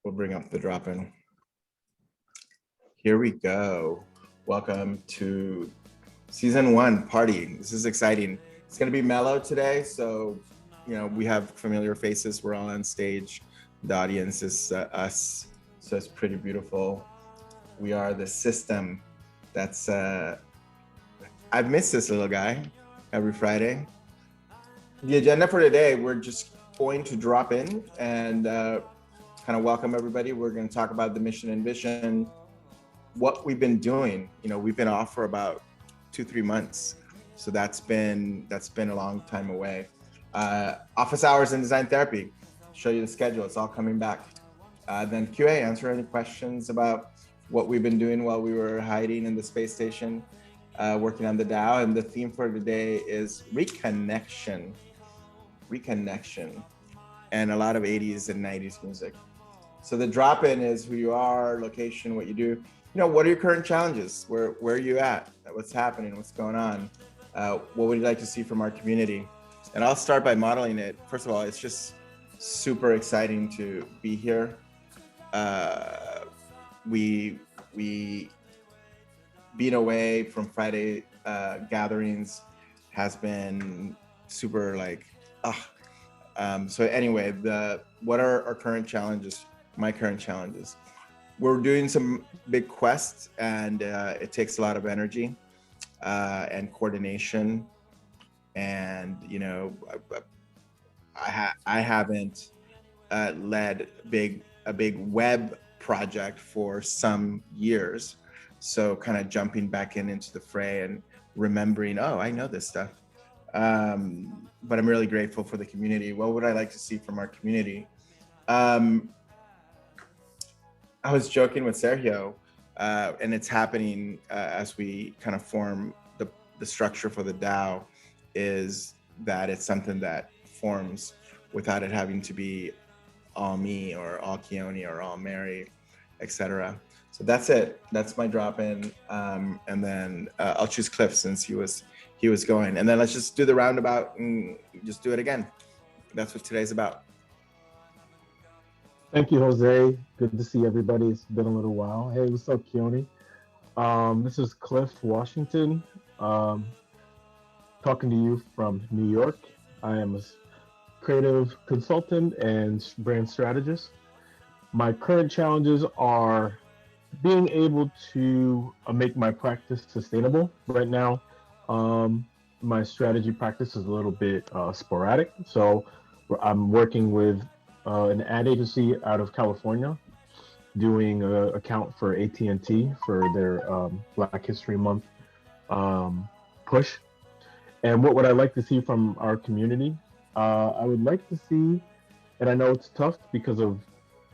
We'll bring up the drop-in. Here we go. Welcome to season 1 party. This is exciting. It's gonna be mellow today, so we have familiar faces. We're all on stage. The audience is us, so it's pretty beautiful. We are the Systm. That's I've missed this little guy every Friday. The agenda for today, we're just going to drop in and kind of welcome everybody. We're going to talk about the mission and vision, what we've been doing. We've been off for about 2-3 months, so that's been a long time away. Office hours and design therapy, show you the schedule. It's all coming back. Then QA, answer any questions about what we've been doing while we were hiding in the space station, working on the DAO. And the theme for today is reconnection, and a lot of 80s and 90s music. So the drop-in is who you are, location, what you do. What are your current challenges? Where are you at? What's happening? What's going on? What would you like to see from our community? And I'll start by modeling it. First of all, it's just super exciting to be here. We being away from Friday gatherings has been super so anyway, what are our current challenges? My current challenges. We're doing some big quests, and it takes a lot of energy and coordination. And I haven't led a big web project for some years, so kind of jumping back into the fray and remembering, oh, I know this stuff. But I'm really grateful for the community. What would I like to see from our community? I was joking with Sergio, and it's happening as we kind of form the structure for the DAO, is that it's something that forms without it having to be all me or all Keone or all Mary, etc. So that's it. That's my drop-in, and then I'll choose Cliff since he was going, and then let's just do the roundabout and just do it again. That's what today's about. Thank you, Jose. Good to see everybody. It's been a little while. Hey, what's up, Keone? This is Cliff Washington, talking to you from New York. I am a creative consultant and brand strategist. My current challenges are being able to make my practice sustainable. Right now, my strategy practice is a little bit sporadic. So I'm working with an ad agency out of California, doing an account for AT&T for their Black History Month push. And what would I like to see from our community? I would like to see, and I know it's tough because of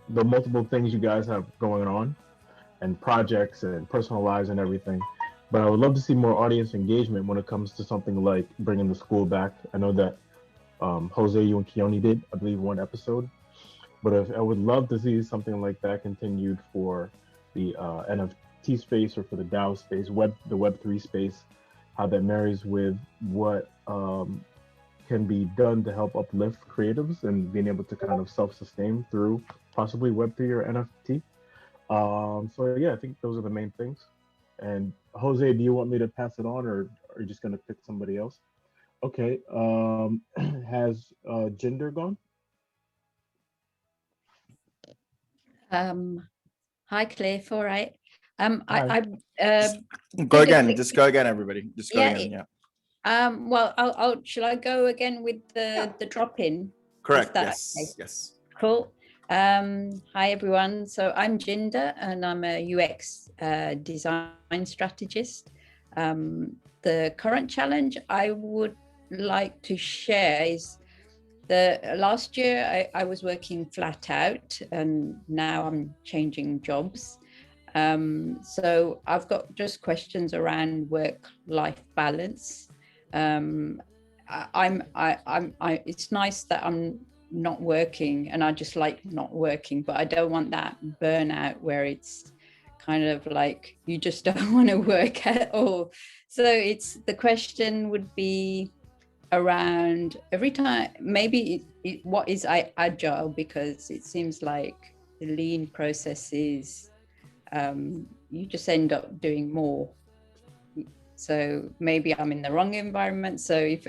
the multiple things you guys have going on and projects and personal lives and everything, but I would love to see more audience engagement when it comes to something like bringing the school back. I know that Jose, you and Keone did, I believe, one episode. But I would love to see something like that continued for the NFT space or for the DAO space, the Web3 space, how that marries with what can be done to help uplift creatives and being able to kind of self-sustain through possibly Web3 or NFT. So yeah, I think those are the main things. And Jose, do you want me to pass it on, or are you just going to pick somebody else? Okay. Has Jinder gone? Hi, Cliff. All right. Hi. Go again. Just go again, everybody. Just go again. Yeah. Well, shall I go again with the drop-in? Correct. Yes. Okay? Yes. Cool. Hi, everyone. So I'm Jinder, and I'm a UX design strategist. The current challenge I would like to share is last year I was working flat out, and now I'm changing jobs. So I've got just questions around work-life balance. It's nice that I'm not working, and I just like not working, but I don't want that burnout where it's kind of like you just don't want to work at all. So the question would be around every time, maybe what is agile, because it seems like the lean processes, you just end up doing more. So maybe I'm in the wrong environment. So if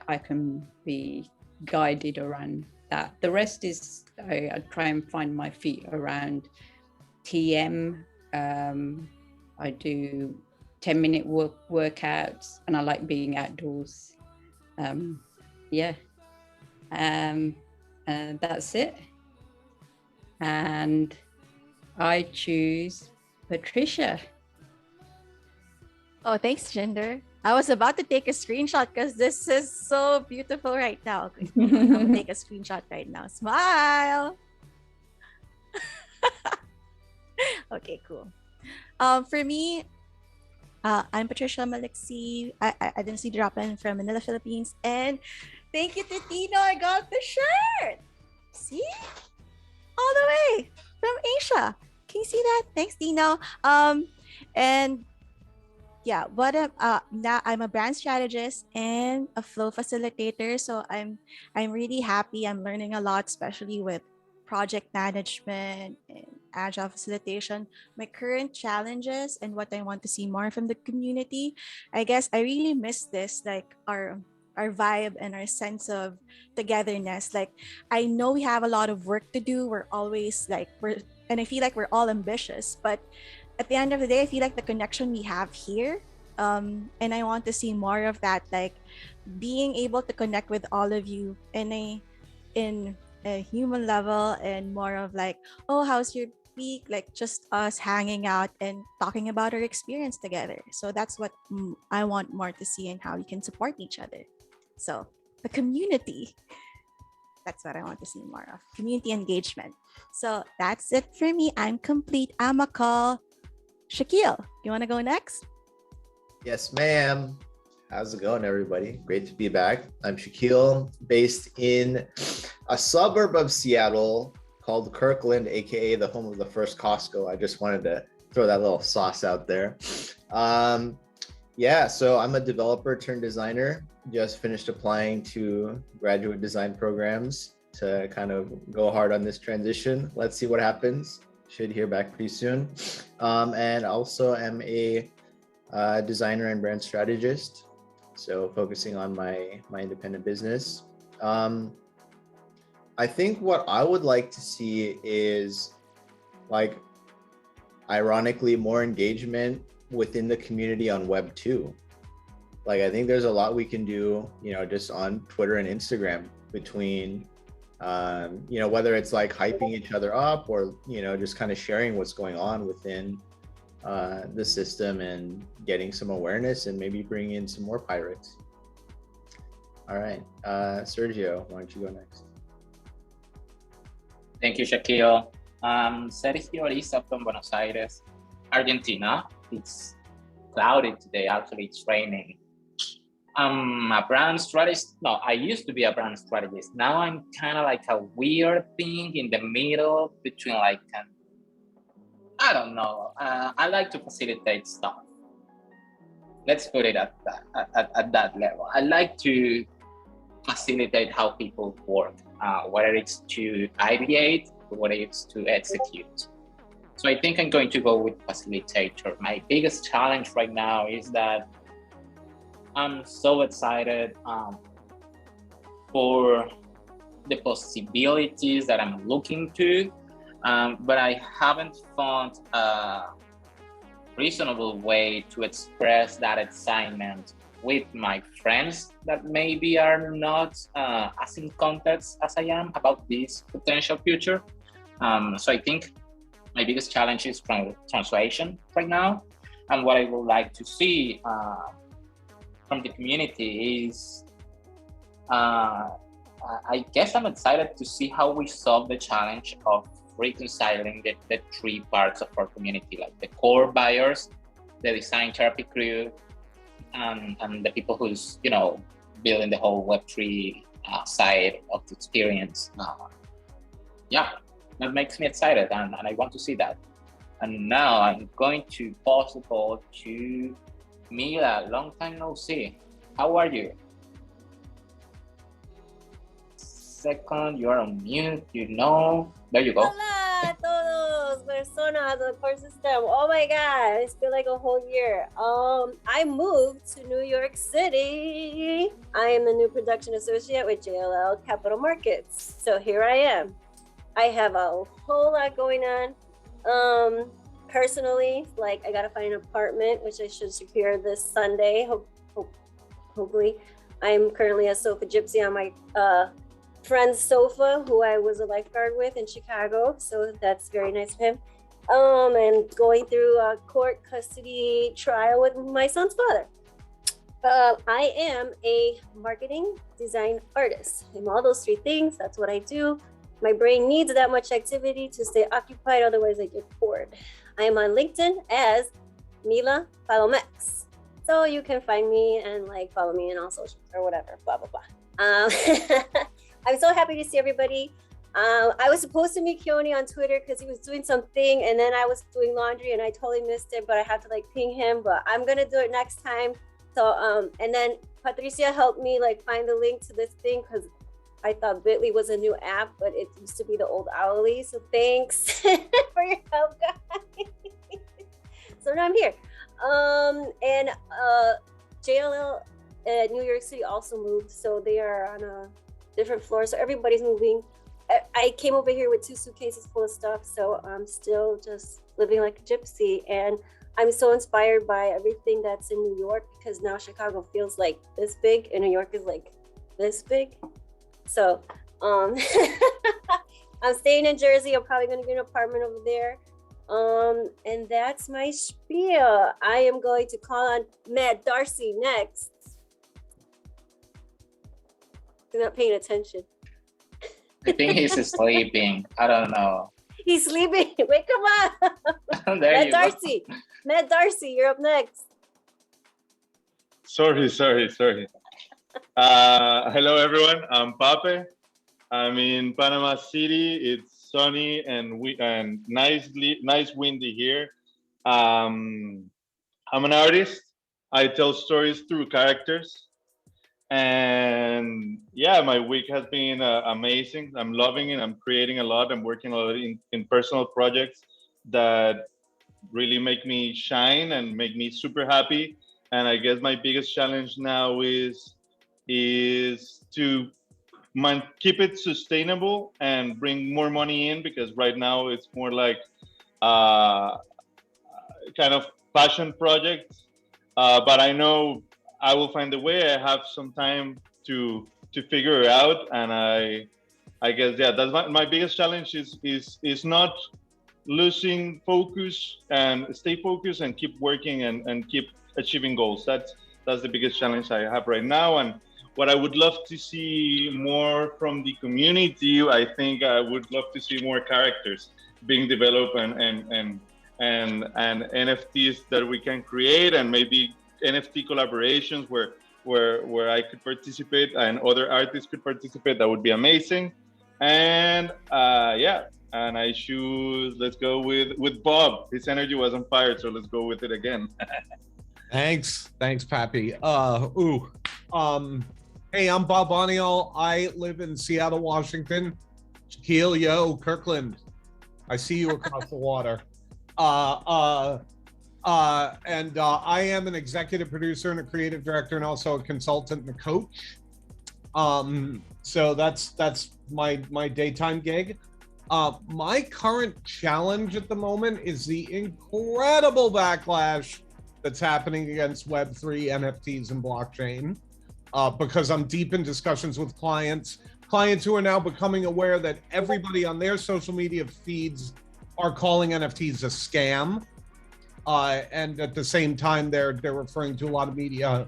I can be guided around that. The rest is I try and find my feet around TM. I do 10-minute workouts, and I like being outdoors. That's it. And I choose Patricia. Oh, thanks, Jinder. I was about to take a screenshot because this is so beautiful right now. Okay, I'll take a screenshot right now. Smile. Okay, cool. For me, I'm Patricia Maliksi. I didn't see drop-in from Manila, Philippines. And thank you to Tino. I got the shirt. See? All the way from Asia. Can you see that? Thanks, Tino. And yeah, now I'm a brand strategist and a flow facilitator. So I'm really happy. I'm learning a lot, especially with project management and agile facilitation. My current challenges and what I want to see more from the community. I guess I really miss this, like our vibe and our sense of togetherness. Like, I know we have a lot of work to do. We're always like and I feel like we're all ambitious, but at the end of the day, I feel like the connection we have here, and I want to see more of that, like being able to connect with all of you in a human level, and more of like, oh, how's your week? Like just us hanging out and talking about our experience together. So that's what I want more to see, and how we can support each other. So the community, that's what I want to see more of, community engagement. So that's it for me. I'm complete. I'm a call. Shaquille, you want to go next? Yes, ma'am. How's it going, everybody? Great to be back. I'm Shaquille, based in a suburb of Seattle called Kirkland, aka the home of the first Costco. I just wanted to throw that little sauce out there. So I'm a developer turned designer. Just finished applying to graduate design programs to kind of go hard on this transition. Let's see what happens. Should hear back pretty soon. And also am a designer and brand strategist. So focusing on my independent business. I think what I would like to see is, like, ironically, more engagement within the community on Web 2. Like, I think there's a lot we can do, just on Twitter and Instagram between, whether it's like hyping each other up or, just kind of sharing what's going on within the system and getting some awareness and maybe bring in some more pirates. All right, Sergio, why don't you go next? Thank you, Shaquille. Sergio Ariza from Buenos Aires, Argentina. It's cloudy today, actually it's raining. I'm a brand strategist. No, I used to be a brand strategist. Now I'm kind of like a weird thing in the middle between like, I don't know. I like to facilitate stuff. Let's put it at that level. I like to facilitate how people work, whether it's to ideate or whether it's to execute. So I think I'm going to go with facilitator. My biggest challenge right now is that I'm so excited for the possibilities that I'm looking to, but I haven't found a reasonable way to express that excitement with my friends that maybe are not as in context as I am about this potential future. So I think my biggest challenge is translation right now. And what I would like to see from the community is, I guess I'm excited to see how we solve the challenge of reconciling the three parts of our community, like the core buyers, the design therapy crew, and the people who's, building the whole Web3 side of the experience. That makes me excited, and I want to see that. And now I'm going to pass the ball to Mila. Long time no see. How are you? Second, you are on mute. There you go. Hola, the core system. Oh my god, it's been like a whole year. I moved to New York City. I am the new production associate with JLL Capital Markets. So here I am. I have a whole lot going on. Personally, like I gotta find an apartment, which I should secure this Sunday. Hopefully. I'm currently a sofa gypsy on my friend's sofa, who I was a lifeguard with in Chicago. So that's very nice of him. And going through a court custody trial with my son's father. I am a marketing design artist. I'm all those three things. That's what I do. My brain needs that much activity to stay occupied, otherwise I get bored. I am on LinkedIn as Mila Palomex. So you can find me and like follow me in all socials or whatever, blah, blah, blah. I'm so happy to see everybody. I was supposed to meet Keone on Twitter because he was doing something, and then I was doing laundry and I totally missed it, but I have to like ping him, but I'm gonna do it next time. So, and then Patricia helped me like find the link to this thing because I thought Bitly was a new app, but it used to be the old Owly. So thanks for your help, guys. So now I'm here. And JLL at New York City also moved. So they are on a different floor. So everybody's moving. I came over here with 2 suitcases full of stuff. So I'm still just living like a gypsy. And I'm so inspired by everything that's in New York because now Chicago feels like this big and New York is like this big. So I'm staying in Jersey. I'm probably gonna get an apartment over there. And that's my spiel. I am going to call on Matt Darcy next. He's not paying attention. I think he's sleeping. I don't know. He's sleeping. Wake him up. There Matt Darcy, you're up next. Sorry. Hello, everyone. I'm Pape. I'm in Panama City. It's sunny and nice windy here. I'm an artist. I tell stories through characters. And yeah, my week has been amazing. I'm loving it. I'm creating a lot. I'm working a lot in personal projects that really make me shine and make me super happy. And I guess my biggest challenge now is to keep it sustainable and bring more money in, because right now it's more like kind of passion projects. But I know I will find a way. I have some time to figure it out, and I guess that's my biggest challenge is not losing focus and stay focused and keep working and keep achieving goals. That's the biggest challenge I have right now. And what I would love to see more from the community, I think I would love to see more characters being developed and NFTs that we can create, and maybe NFT collaborations where I could participate and other artists could participate. That would be amazing. And and let's go with Bob. His energy was on fire, so let's go with it again. Thanks, Pappy. Hey, I'm Bob Bonial. I live in Seattle, Washington. Shaquille, yo, Kirkland. I see you across the water. I am an executive producer and a creative director, and also a consultant and a coach. So that's my daytime gig. My current challenge at the moment is the incredible backlash that's happening against Web3, NFTs, and blockchain. Because I'm deep in discussions with clients who are now becoming aware that everybody on their social media feeds are calling NFTs a scam. And at the same time, they're referring to a lot of media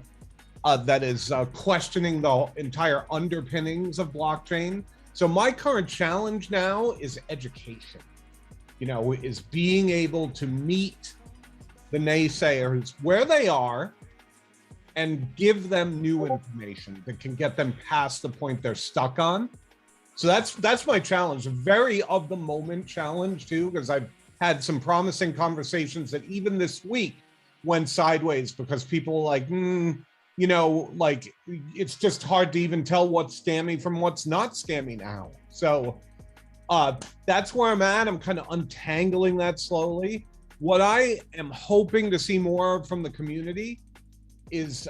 that is questioning the entire underpinnings of blockchain. So my current challenge now is education, is being able to meet the naysayers where they are and give them new information that can get them past the point they're stuck on. So that's my challenge, a very of the moment challenge too, because I've had some promising conversations that even this week went sideways because people were like, it's just hard to even tell what's scammy from what's not scammy now. So That's where I'm at. I'm kind of untangling that slowly. What I am hoping to see more of from the community is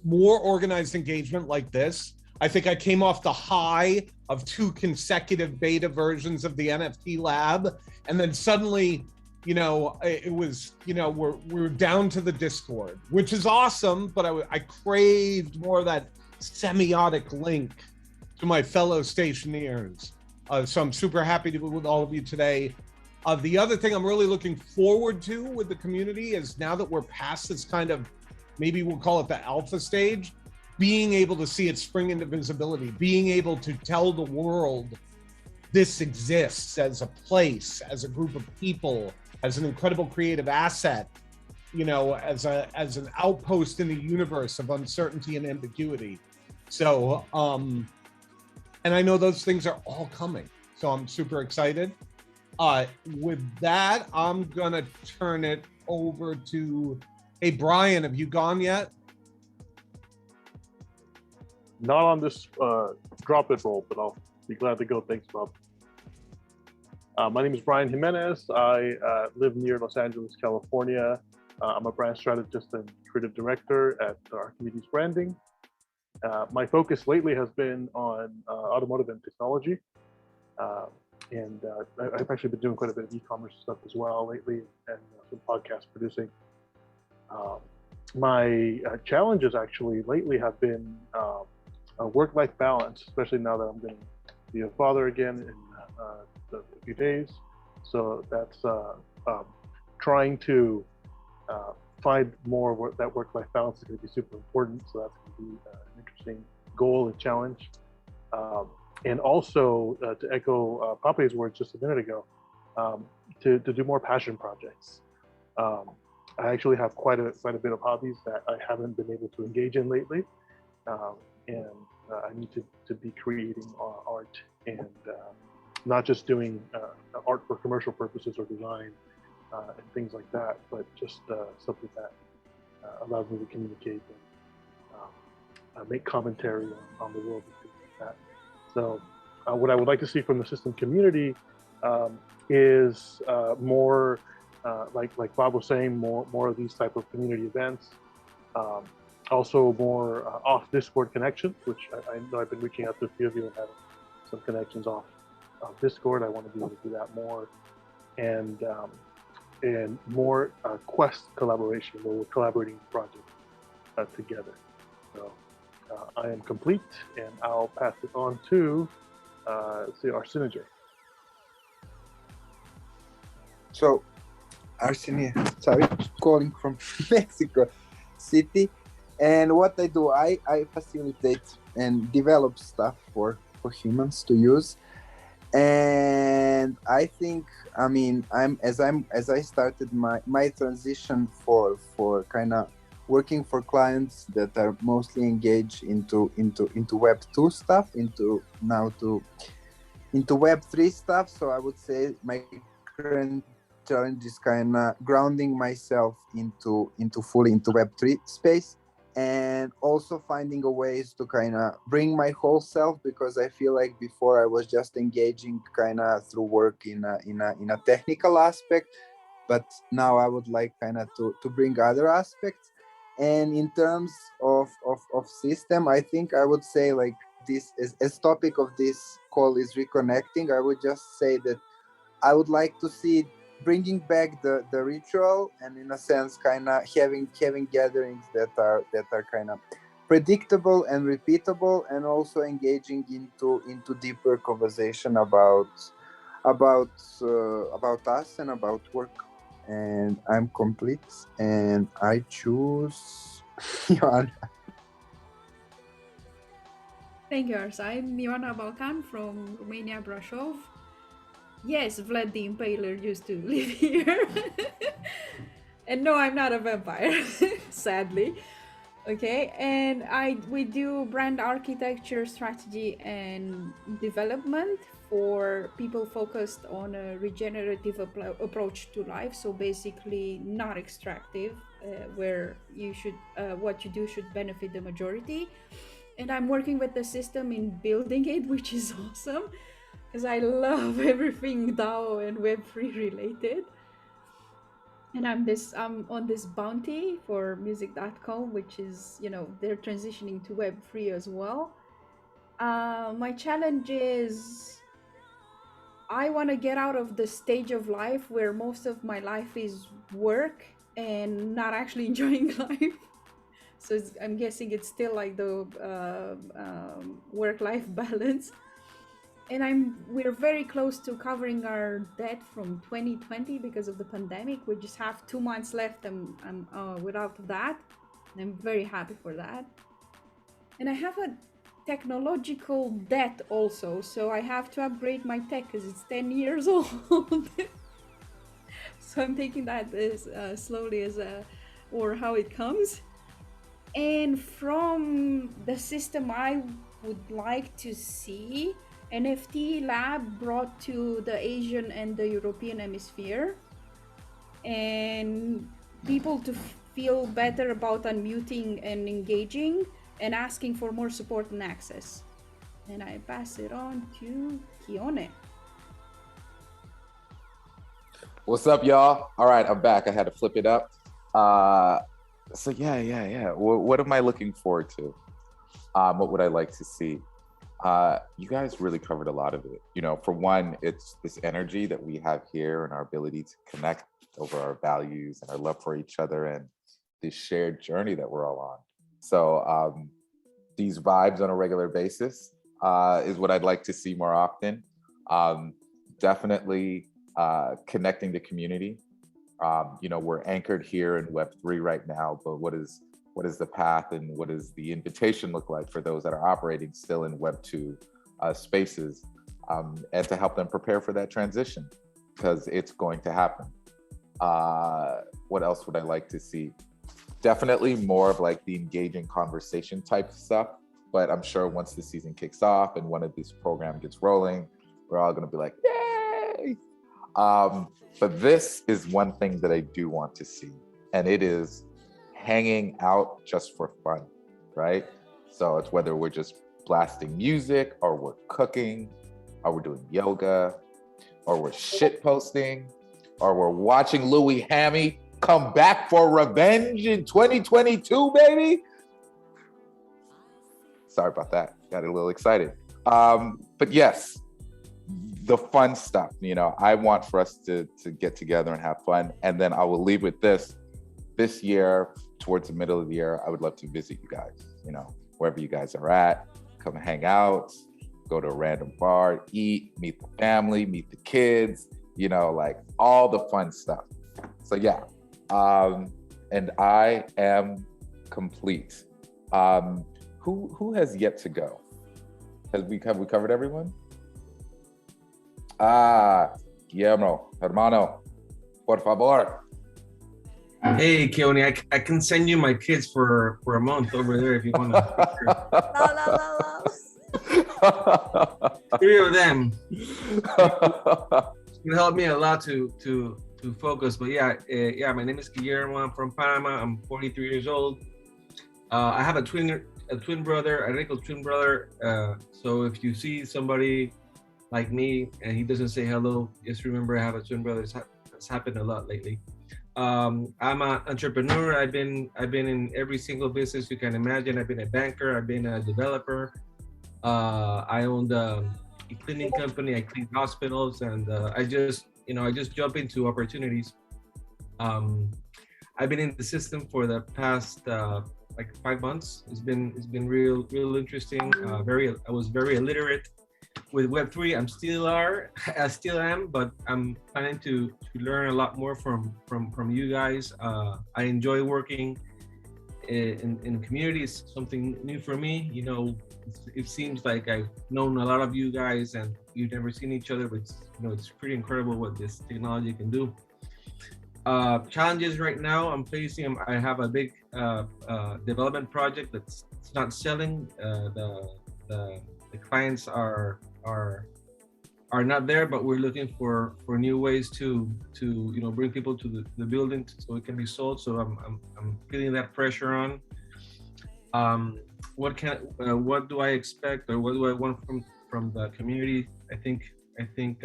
more organized engagement like this. I think I came off the high of 2 consecutive beta versions of the NFT lab, and then suddenly, it was, we're down to the Discord, which is awesome, but I craved more of that semiotic link to my fellow stationeers. So I'm super happy to be with all of you today. The other thing I'm really looking forward to with the community is, now that we're past this kind of, maybe we'll call it the alpha stage, being able to see it spring into visibility, being able to tell the world this exists as a place, as a group of people, as an incredible creative asset, as an outpost in the universe of uncertainty and ambiguity. So, and I know those things are all coming. So I'm super excited. With that, I'm gonna turn it over to, hey, Brian, have you gone yet? Not on this drop it roll, but I'll be glad to go. Thanks, Bob. My name is Brian Jimenez. I live near Los Angeles, California. I'm a brand strategist and creative director at Archimedes Branding. My focus lately has been on automotive and technology. And I've actually been doing quite a bit of e-commerce stuff as well lately, and some podcast producing. My challenges actually lately have been a work-life balance, especially now that I'm going to be a father again in a few days. So that's trying to find more work. That work-life balance is going to be super important. So that's going to be an interesting goal and challenge. And also, to echo Pape's words just a minute ago, to do more passion projects. I actually have quite a bit of hobbies that I haven't been able to engage in lately, and I need to be creating art, and not just doing art for commercial purposes or design and things like that, but just something that allows me to communicate and make commentary on the world and things like that. So what I would like to see from the Systm community is more, like Bob was saying, more of these type of community events. Also more off Discord connections, which I know I've been reaching out to a few of you and having some connections off Discord. I want to be able to do that more, and more Quest collaboration, where we're collaborating projects together. So I am complete, and I'll pass it on to Arsene. So, Arsene, sorry, calling from Mexico City. And what I do, I facilitate and develop stuff for humans to use. And I think, I mean, as I started my transition for kind of working for clients that are mostly engaged into Web 2 stuff, into Web 3 stuff. So I would say my current challenge is kind of grounding myself fully into Web 3 space, and also finding a ways to kind of bring my whole self, because I feel like before I was just engaging kind of through work in a technical aspect, but now I would like kind of to bring other aspects. And in terms of Systm, I think I would say, like, this as topic of this call is reconnecting. I would just say that I would like to see bringing back the ritual, and in a sense kind of having gatherings that are kind of predictable and repeatable, and also engaging into deeper conversation about us and about work. And I'm complete, and I choose Ioana. Thank you, Ars. I'm Ioana Balkan from Romania, Brașov. Yes, Vlad the Impaler used to live here. And no, I'm not a vampire, sadly. Okay, and we do brand architecture, strategy, and development for people focused on a regenerative approach to life. So basically not extractive, where you should what you do should benefit the majority. And I'm working with the Systm in building it, which is awesome. because I love everything DAO and Web3 related. And I'm on this bounty for music.com, which is, they're transitioning to Web3 as well. My challenge is I want to get out of the stage of life where most of my life is work and not actually enjoying life. So I'm guessing it's still like the work-life balance. And we're very close to covering our debt from 2020 because of the pandemic. We just have 2 months left, and I'm without that. And I'm very happy for that. And I have a technological debt also, so I have to upgrade my tech because it's 10 years old. So I'm taking that as slowly as or how it comes. And from the system, I would like to see NFT lab brought to the Asian and the European hemisphere, and people to feel better about unmuting and engaging and asking for more support and access. And I pass it on to Keone. What's up, y'all? All right, I'm back. I had to flip it up. So yeah. What am I looking forward to? What would I like to see? You guys really covered a lot of it. For one, it's this energy that we have here and our ability to connect over our values and our love for each other and this shared journey that we're all on. So these vibes on a regular basis is what I'd like to see more often. Definitely connecting the community. We're anchored here in Web3 right now, but what is the path and what does the invitation look like for those that are operating still in Web2 spaces, and to help them prepare for that transition, because it's going to happen. What else would I like to see? Definitely more of like the engaging conversation type stuff, but I'm sure once the season kicks off and one of this program gets rolling, we're all gonna be like, yay! But this is one thing that I do want to see, and it is hanging out just for fun, right? So it's whether we're just blasting music, or we're cooking, or we're doing yoga, or we're shit posting, or we're watching Louis Hammy come back for revenge in 2022, baby. Sorry about that, got a little excited. But yes, the fun stuff, I want for us to get together and have fun. And then I will leave with this year, towards the middle of the year, I would love to visit you guys, wherever you guys are at, come hang out, go to a random bar, eat, meet the family, meet the kids, like all the fun stuff. So yeah, and I am complete. Who has yet to go? Have we covered everyone? Guillermo, hermano, por favor. Hey, Keone, I can send you my kids for a month over there if you want to. Three of them. It helped me a lot to focus. But yeah, my name is Guillermo. I'm from Panama. I'm 43 years old. I have a twin brother, identical twin brother. So if you see somebody like me and he doesn't say hello, just remember I have a twin brother. It's happened a lot lately. I'm an entrepreneur. I've been in every single business you can imagine. I've been a banker. I've been a developer. I owned a cleaning company. I clean hospitals, and I just jump into opportunities. I've been in the system for the past like 5 months. It's been real interesting. I was very illiterate with Web3. I still am, but I'm planning to learn a lot more from you guys. I enjoy working in communities, something new for me. It seems like I've known a lot of you guys and you've never seen each other, but it's pretty incredible what this technology can do. Challenges right now I'm facing. I have a big development project that's not selling. The clients are not there, but we're looking for new ways to bring people to the building so it can be sold. So I'm feeling that pressure on. What do I expect, or what do I want from the community? I think I think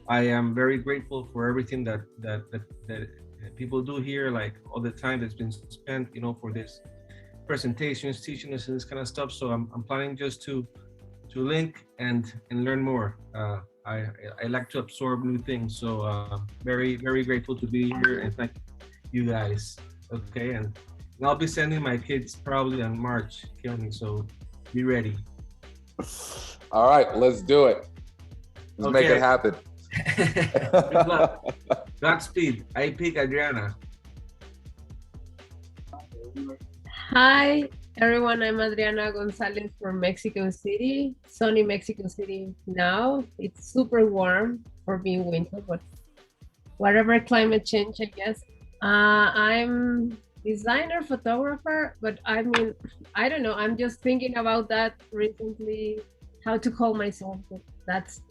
I am very grateful for everything that people do here, like all the time that's been spent, for this presentations, teaching us, and this kind of stuff. So I'm planning just to link and learn more. I like to absorb new things. So very, very grateful to be here, and thank you guys. Okay, and I'll be sending my kids probably on March, Keone, so be ready. All right, let's do it. Let's make it happen. Good luck. Godspeed. I pick Adriana. Hi, everyone. I'm Adriana Gonzalez from Mexico City. Sunny Mexico City now. It's super warm for being winter, but whatever climate change, I guess. I'm designer, photographer, but I mean, I don't know. I'm just thinking about that recently, how to call myself. But that's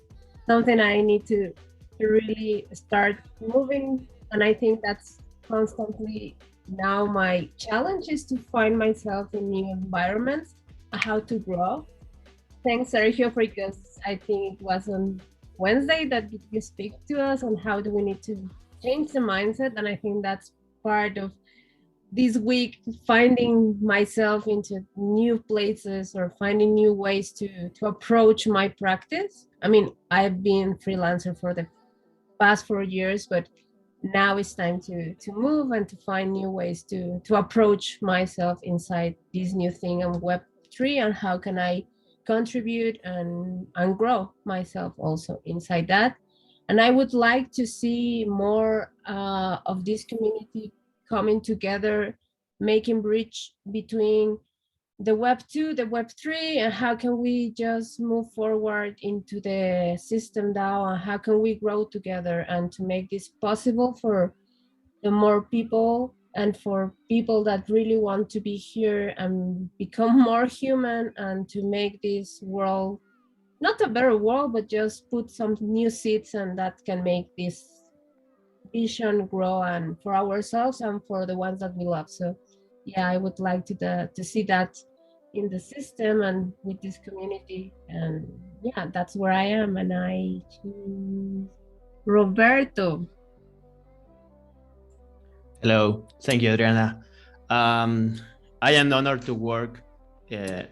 something I need to really start moving. And I think that's constantly now my challenge is to find myself in new environments, how to grow. Thanks, Sergio, because I think it was on Wednesday that you speak to us on how do we need to change the mindset. And I think that's part of this week, finding myself into new places or finding new ways to approach my practice. I mean, I've been freelancer for the past 4 years, but now it's time to move and to find new ways to approach myself inside this new thing on Web3, and how can I contribute and grow myself also inside that. And I would like to see more of this community coming together, making bridge between the Web 2, the Web 3, and how can we just move forward into the Systm DAO, and how can we grow together and to make this possible for the more people and for people that really want to be here and become more human, and to make this world not a better world, but just put some new seeds, and that can make this vision grow, and for ourselves and for the ones that we love. So yeah, I would like to see that in the system and with this community. And yeah, that's where I am. And I choose Roberto. Hello, thank you, Adriana. I am honored to work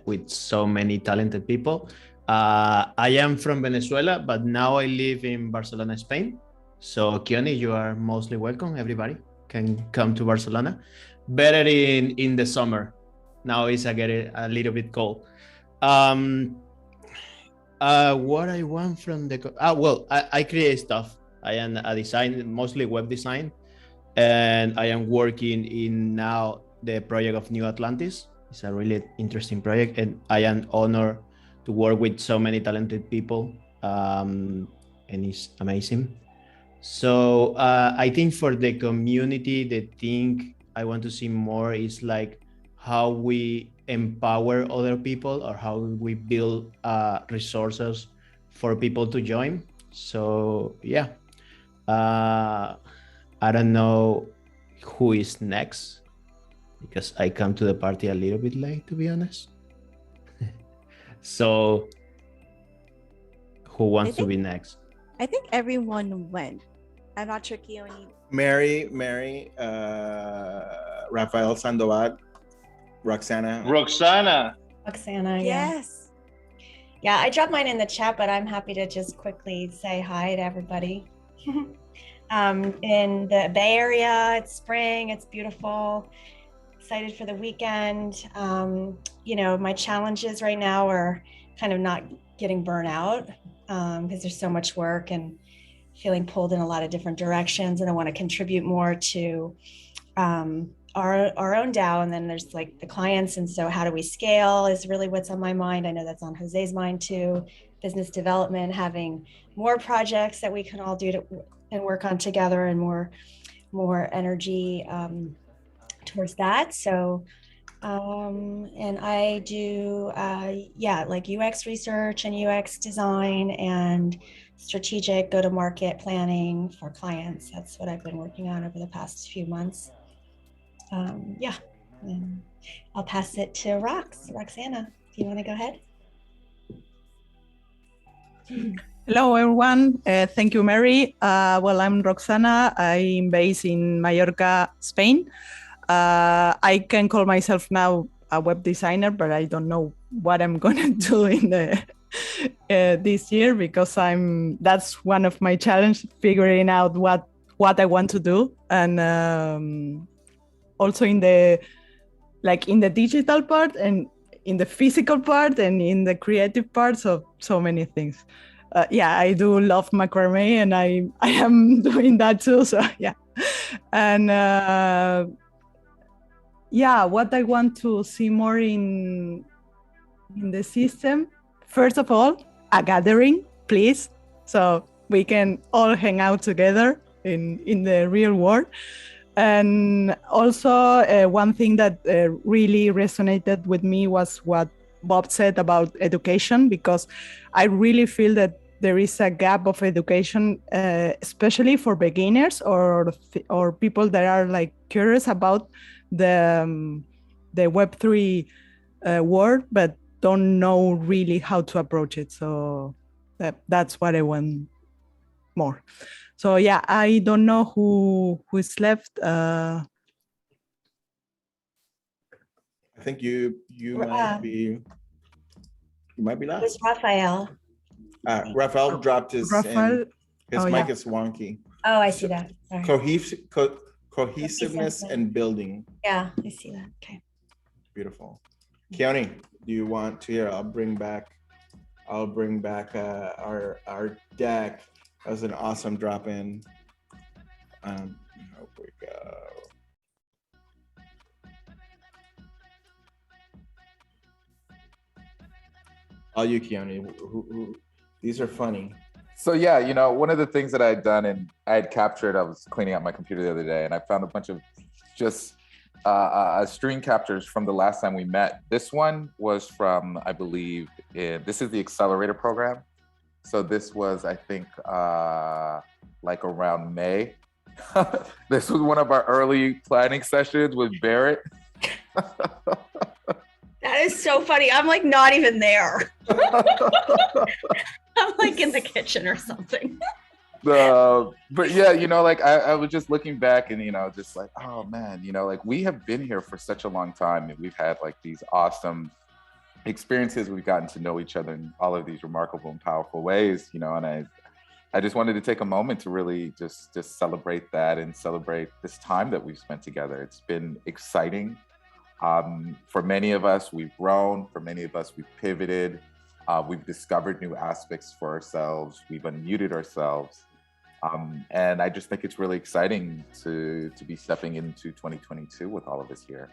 with so many talented people. I am from Venezuela, but now I live in Barcelona, Spain. So Keone, you are mostly welcome. Everybody can come to Barcelona. Better in the summer. Now it's a little bit cold. What I want from the I create stuff. I am a design, mostly web design, and I am working in now the project of New Atlantis. It's a really interesting project, and I am honored to work with so many talented people, and it's amazing. So I think for the community, the thing I want to see more is like how we empower other people, or how we build resources for people to join. So yeah, I don't know who is next, because I come to the party a little bit late, to be honest. So who wants to be next? I think everyone went. I'm not sure, Keone. Mary, Rafael Sandoval, Roxana. Roxana, yeah. Yes. Yeah, I dropped mine in the chat, but I'm happy to just quickly say hi to everybody. In the Bay Area, it's spring, it's beautiful. Excited for the weekend. My challenges right now are kind of not getting burnt out, because there's so much work and feeling pulled in a lot of different directions, and I want to contribute more to our own DAO. And then there's like the clients, and so how do we scale is really what's on my mind. I know that's on Jose's mind too. Business development, having more projects that we can all do and work on together, and more energy towards that. So and I do like UX research and UX design and strategic go-to-market planning for clients. That's what I've been working on over the past few months. And I'll pass it to Roxana. Do you want to go ahead? Hello, everyone. Thank you, Mary. Well, I'm Roxana. I'm based in Mallorca, Spain. I can call myself now a web designer, but I don't know what I'm going to do in the this year because that's one of my challenge, figuring out what I want to do, and also in the digital part and in the physical part and in the creative parts of so many things. Yeah, I do love macrame, and I am doing that too. So yeah, and yeah, what I want to see more in the system. First of all, a gathering, please, so we can all hang out together in the real world. And also, one thing that really resonated with me was what Bob said about education, because I really feel that there is a gap of education, especially for beginners or people that are like curious about the Web3 world, but don't know really how to approach it. So that's what I want more. So yeah, I don't know who's left. I think you might be last. It's Raphael. Raphael dropped his Raphael. His Oh, mic yeah. is wonky. Oh, I see that. Sorry. Cohesiveness and building. Yeah, I see that. Okay. Beautiful. Keone, do you want to hear? I'll bring back our deck. That was an awesome drop in. Here we go. All you, Keone. Who, these are funny. So yeah, you know, one of the things that I had done and I had captured, I was cleaning out my computer the other day and I found a bunch of just screen captures from the last time we met. This one was from, I believe, this is the accelerator program. So this was, I think, like around May. This was one of our early planning sessions with Barrett. That is so funny. I'm like not even there. I'm like in the kitchen or something. But yeah, you know, like I was just looking back and, you know, just like, oh man, you know, like we have been here for such a long time and we've had like these awesome experiences. We've gotten to know each other in all of these remarkable and powerful ways, you know, and I just wanted to take a moment to really just celebrate that and celebrate this time that we've spent together. It's been exciting. For many of us, we've grown. For many of us, we've pivoted. We've discovered new aspects for ourselves. We've unmuted ourselves. And I just think it's really exciting to be stepping into 2022 with all of us here.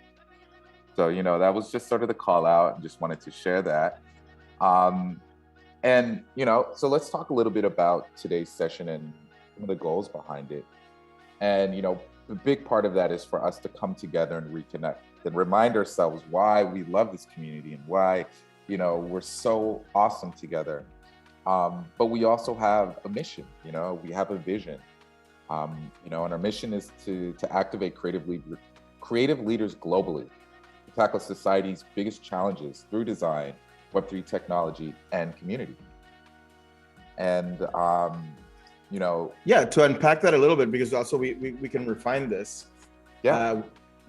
So, you know, that was just sort of the call out and just wanted to share that. And, you know, so let's talk a little bit about today's session and some of the goals behind it. And, you know, a big part of that is for us to come together and reconnect and remind ourselves why we love this community and why, you know, we're so awesome together. But we also have a mission, you know, we have a vision, you know, and our mission is to activate creative leaders globally, to tackle society's biggest challenges through design, Web3 technology, and community. And, you know. Yeah, to unpack that a little bit, because also we can refine this. Yeah.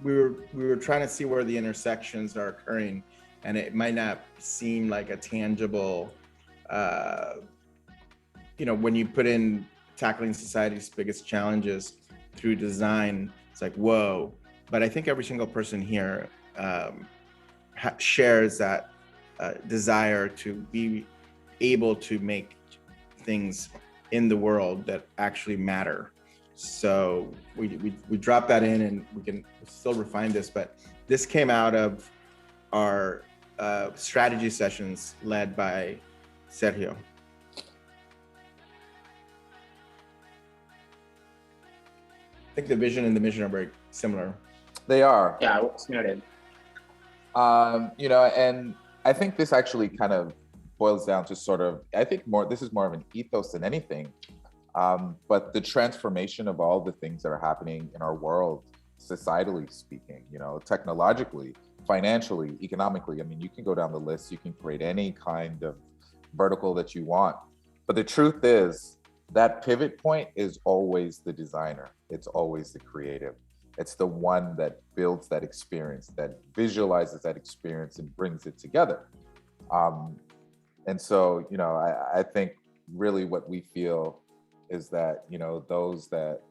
We were trying to see where the intersections are occurring, and it might not seem like a tangible, you know, when you put in tackling society's biggest challenges through design, it's like, whoa. But I think every single person here shares that desire to be able to make things in the world that actually matter. So we drop that in, and we can still refine this, but this came out of our strategy sessions led by Sergio. I think the vision and the mission are very similar. They are. Yeah, I was noted. You know, and I think this actually kind of boils down to sort of, I think this is more of an ethos than anything. But the transformation of all the things that are happening in our world, societally speaking, you know, technologically, financially, economically, I mean, you can go down the list, you can create any kind of vertical that you want. But the truth is that pivot point is always the designer. It's always the creative. It's the one that builds that experience, that visualizes that experience and brings it together. And so, you know, I think really what we feel is that, you know, those that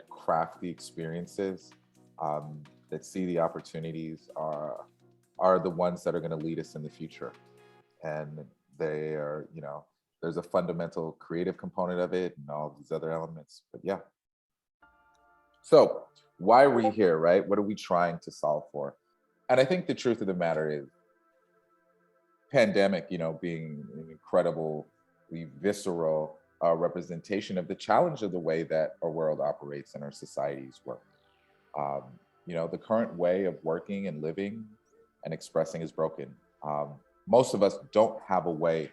craft the experiences, that see the opportunities are the ones that are going to lead us in the future. And they are, you know, there's a fundamental creative component of it and all these other elements, but yeah. So why are we here, right? What are we trying to solve for? And I think the truth of the matter is pandemic, you know, being an incredibly visceral representation of the challenge of the way that our world operates and our societies work. You know, the current way of working and living and expressing is broken. Most of us don't have a way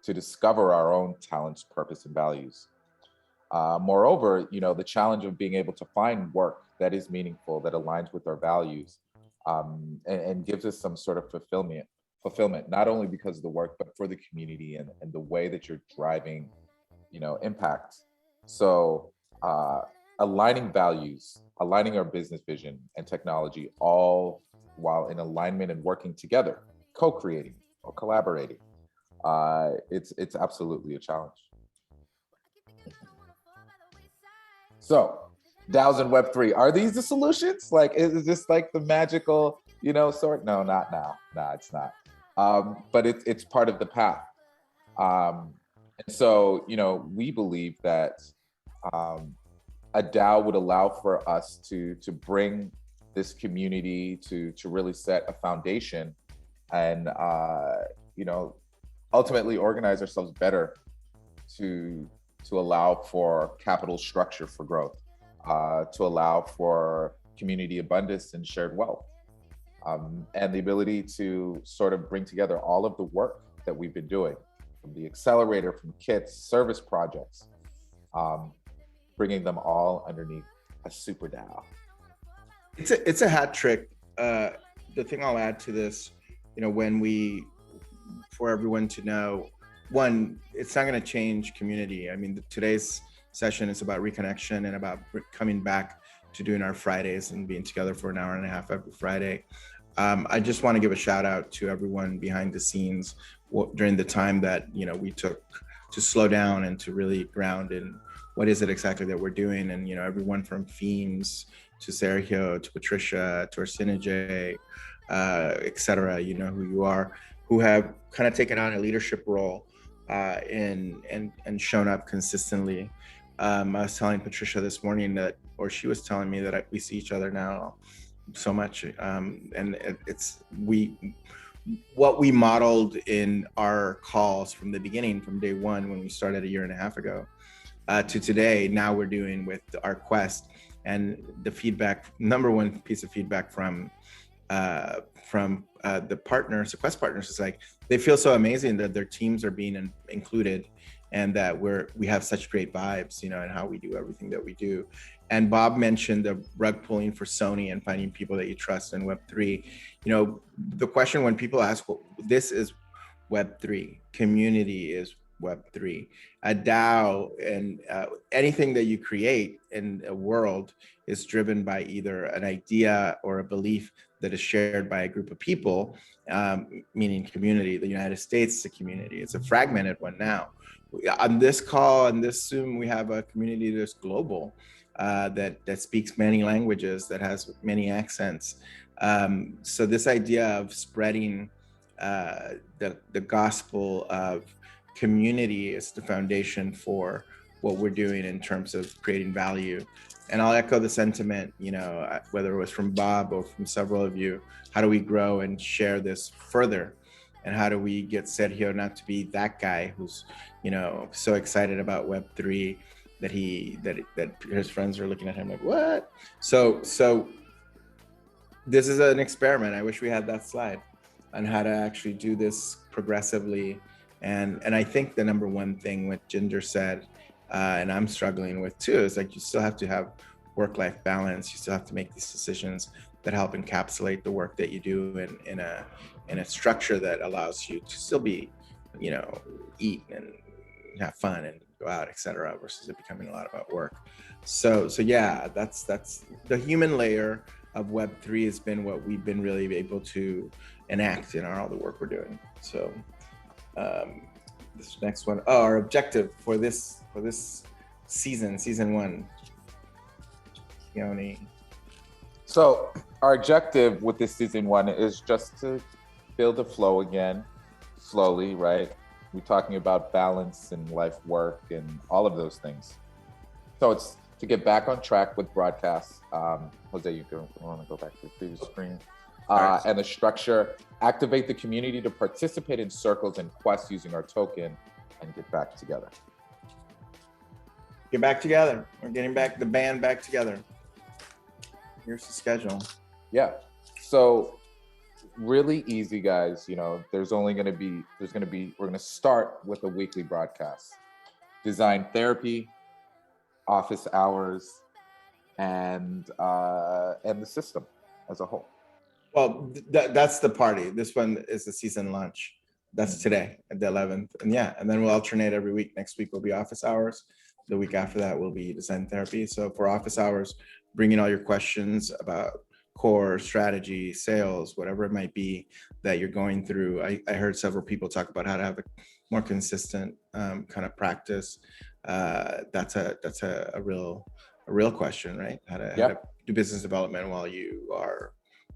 to discover our own talents, purpose, and values. Moreover, you know, the challenge of being able to find work that is meaningful, that aligns with our values, and gives us some sort of fulfillment, not only because of the work, but for the community and the way that you're driving, you know, impact. So aligning values, aligning our business vision and technology, all while in alignment and working together, co-creating or collaborating, it's absolutely a challenge. So DAOs and Web3, are these the solutions? Like, is this like the magical, you know, sort? No, not now. Nah, it's not. But it's part of the path. And so, you know, we believe that a DAO would allow for us to bring this community to really set a foundation and, you know, ultimately organize ourselves better to allow for capital structure for growth, to allow for community abundance and shared wealth, and the ability to sort of bring together all of the work that we've been doing, from the accelerator, from kits, service projects, bringing them all underneath a super DAO. It's a hat trick. The thing I'll add to this, you know, for everyone to know, one, it's not going to change community. I mean, today's session is about reconnection and about coming back to doing our Fridays and being together for an hour and a half every Friday. I just want to give a shout out to everyone behind the scenes during the time that, you know, we took to slow down and to really ground in what is it exactly that we're doing. And, you know, everyone from Themes to Sergio, to Patricia, to Arsenije, et cetera, you know who you are, who have kind of taken on a leadership role and shown up consistently. I was telling Patricia this morning that, or she was telling me that we see each other now so much, and what we modeled in our calls from the beginning, from day one when we started a year and a half ago, to today. Now we're doing with our quest, and the feedback. Number one piece of feedback from the partners, the quest partners, is like they feel so amazing that their teams are being included, and that we have such great vibes, you know, and how we do everything that we do. And Bob mentioned the rug pulling for Sony and finding people that you trust in Web3. You know, the question when people ask, well, this is Web3, community is Web3, a DAO, and anything that you create in a world is driven by either an idea or a belief that is shared by a group of people, meaning community. The United States is a community. It's a fragmented one now. On this call, on this Zoom, we have a community that's global, that speaks many languages, that has many accents. So this idea of spreading the gospel of community is the foundation for what we're doing in terms of creating value. And I'll echo the sentiment, you know, whether it was from Bob or from several of you, how do we grow and share this further? And how do we get Sergio not to be that guy who's, you know, so excited about Web3 that his friends are looking at him like, what? So this is an experiment. I wish we had that slide on how to actually do this progressively. And I think the number one thing what Ginger said, and I'm struggling with too, is like you still have to have work-life balance. You still have to make these decisions that help encapsulate the work that you do in a structure that allows you to still be, you know, eat and have fun and go out, etc., versus it becoming a lot about work. So yeah, that's the human layer of Web3 has been what we've been really able to enact in all the work we're doing. So this next one, our objective for this season one, Keone. So our objective with this season one is just to build a flow again, slowly, right? We're talking about balance and life work and all of those things. So it's to get back on track with broadcasts. Jose, you want to go back to the previous screen. And the structure, activate the community to participate in circles and quests using our token and get back together. Get back together. We're getting back the band back together. Here's the schedule. Yeah. So really easy, guys. You know, we're going to start with a weekly broadcast. Design Thrpy, office hours, and the system as a whole. Well, that's the party. This one is the season launch. That's today at the 11th. And yeah, and then we'll alternate every week. Next week will be office hours. The week after that will be design Thrpy. So for office hours, bring in all your questions about core strategy, sales, whatever it might be that you're going through. I heard several people talk about how to have a more consistent kind of practice. That's a real question, right? How to do business development while you are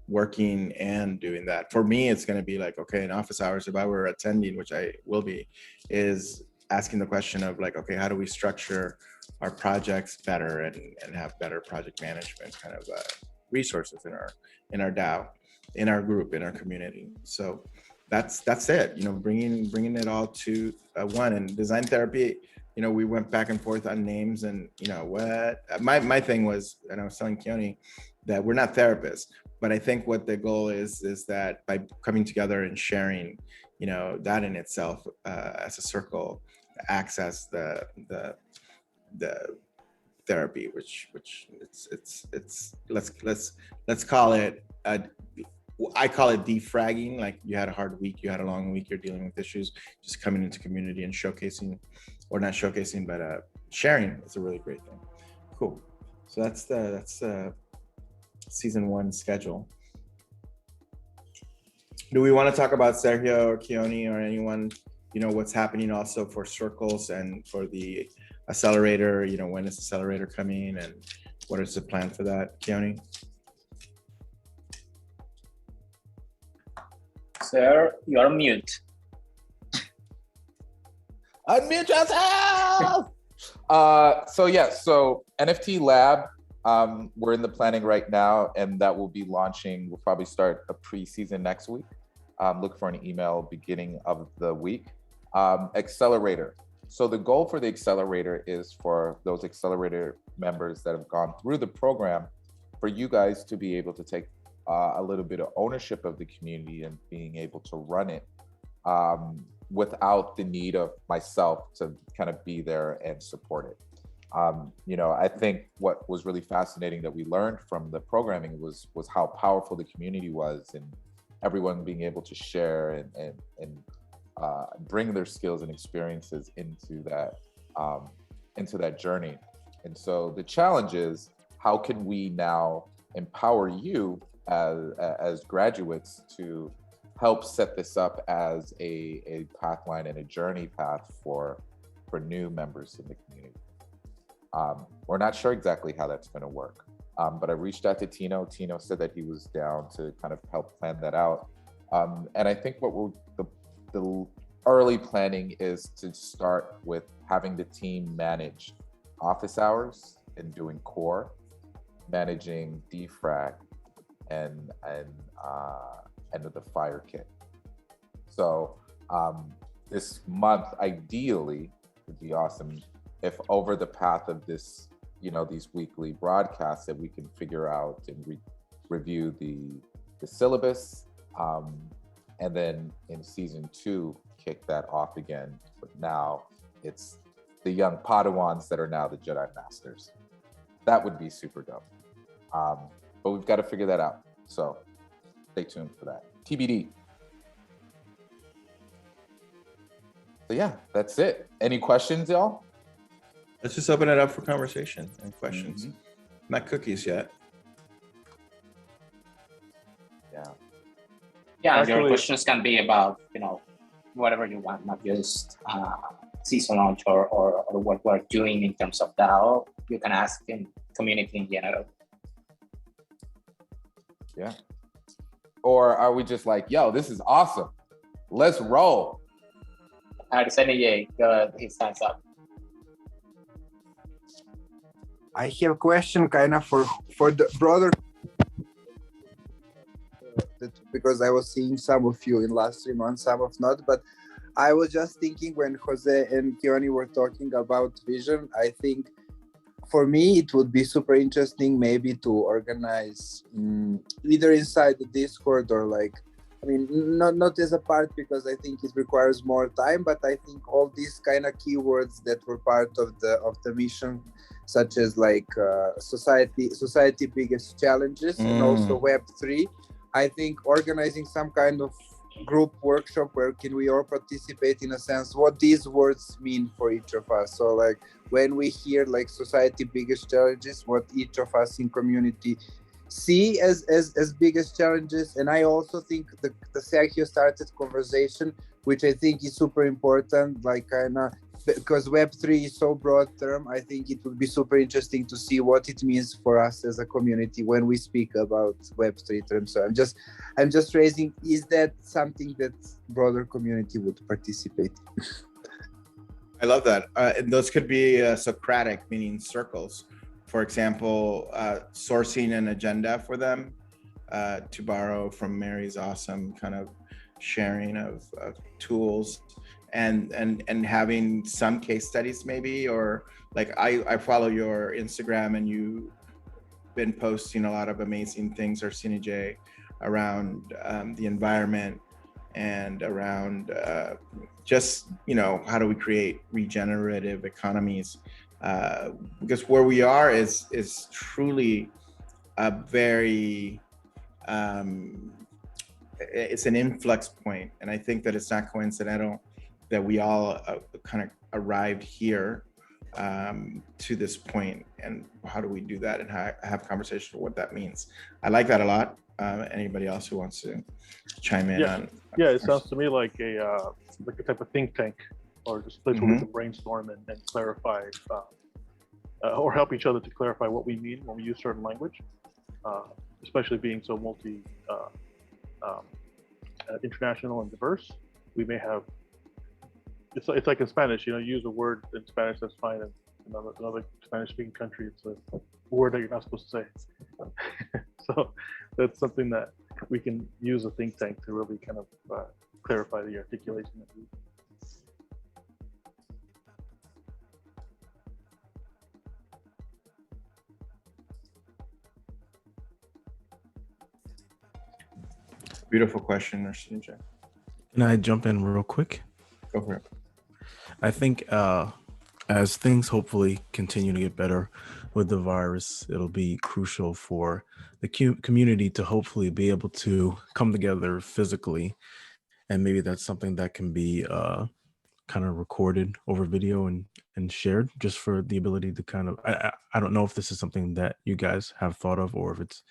working and doing that. For me, it's going to be like, okay, in office hours, if I were attending, which I will be, is asking the question of like, okay, how do we structure our projects better and have better project management kind of resources in our DAO, in our group, in our community. So that's it. You know, bringing it all to one. And design Thrpy, you know, we went back and forth on names, and you know what my thing was, and I was telling Keone that we're not therapists, but I think what the goal is that by coming together and sharing, you know, that in itself as a circle, access the therapy, which it's let's call it I call it defragging. Like you had a hard week, you had a long week, you're dealing with issues, just coming into community and showcasing, or not showcasing, but sharing is a really great thing. Cool. So that's season one schedule. Do we want to talk about Sergio or Keone or anyone, you know, what's happening also for circles and for the accelerator? You know, when is the accelerator coming and what is the plan for that, Keone? Sir, you're mute. Unmute yourself! So NFT Lab, we're in the planning right now, and that will be launching. We'll probably start a pre-season next week. Look for an email beginning of the week. Accelerator. So the goal for the accelerator is for those accelerator members that have gone through the program, for you guys to be able to take a little bit of ownership of the community and being able to run it without the need of myself to kind of be there and support it. You know, I think what was really fascinating that we learned from the programming was how powerful the community was, and everyone being able to share and bring their skills and experiences into that journey. And so the challenge is, how can we now empower you as graduates to help set this up as a pathline and a journey path for new members in the community? We're not sure exactly how that's going to work, but I reached out to Tino. Tino said that he was down to kind of help plan that out. And I think the early planning is to start with having the team manage office hours and doing core, managing defrag, and the fire kit. So this month, ideally, would be awesome if over the path of this, you know, these weekly broadcasts, that we can figure out and review the syllabus, and then in season 2 kick that off again. But now it's the young Padawans that are now the Jedi Masters. That would be super dope. But we've got to figure that out. So stay tuned for that. TBD. So yeah, that's it. Any questions, y'all? Let's just open it up for conversation and questions. Not cookies yet. Yeah. Yeah, Actually- your questions can be about, whatever you want, not just season launch or what we're doing in terms of DAO. You can ask in community in general. Yeah. Or are we just like, yo, this is awesome. Let's roll. Arsenije, his hands up. I have a question kind of for the broader, because I was seeing some of you in last 3 months, some of not, but I was just thinking when Jose and Keone were talking about vision, I think for me it would be super interesting maybe to organize either inside the Discord or not as a part, because I think it requires more time, but I think all these kind of keywords that were part of the mission, such as society biggest challenges and also Web3, I think organizing some kind of group workshop where can we all participate in a sense what these words mean for each of us. So when we hear society biggest challenges, what each of us in community see as biggest challenges. And I also think the Sergio started conversation, which I think is super important, because Web3 is so broad term. I think it would be super interesting to see what it means for us as a community when we speak about Web3 terms. So I'm just raising, is that something that broader community would participate in? I love that. And those could be Socratic, meaning circles. For example, sourcing an agenda for them, to borrow from Mary's awesome kind of sharing of tools, and having some case studies maybe, or I follow your Instagram and you've been posting a lot of amazing things, Arsenije, around the environment and around just, how do we create regenerative economies? Because where we are is truly a very, it's an influx point. And I think that it's not coincidental that we all kind of arrived here to this point. And how do we do that and have conversations for what that means? I like that a lot. Anybody else who wants to chime in on? Yeah, it sounds to me like a type of think tank, or just a place where we can brainstorm and clarify, or help each other to clarify what we mean when we use certain language, especially being so international and diverse. We may have, it's like in Spanish, you use a word in Spanish that's fine, and another Spanish-speaking country, it's a word that you're not supposed to say. So that's something that we can use a think tank to really kind of clarify the articulation that we. Beautiful question, Arsenije. Can I jump in real quick? Go for it. I think as things hopefully continue to get better with the virus, it'll be crucial for the community to hopefully be able to come together physically. And maybe that's something that can be kind of recorded over video and shared, just for the ability to kind of, I don't know if this is something that you guys have thought of, or if it's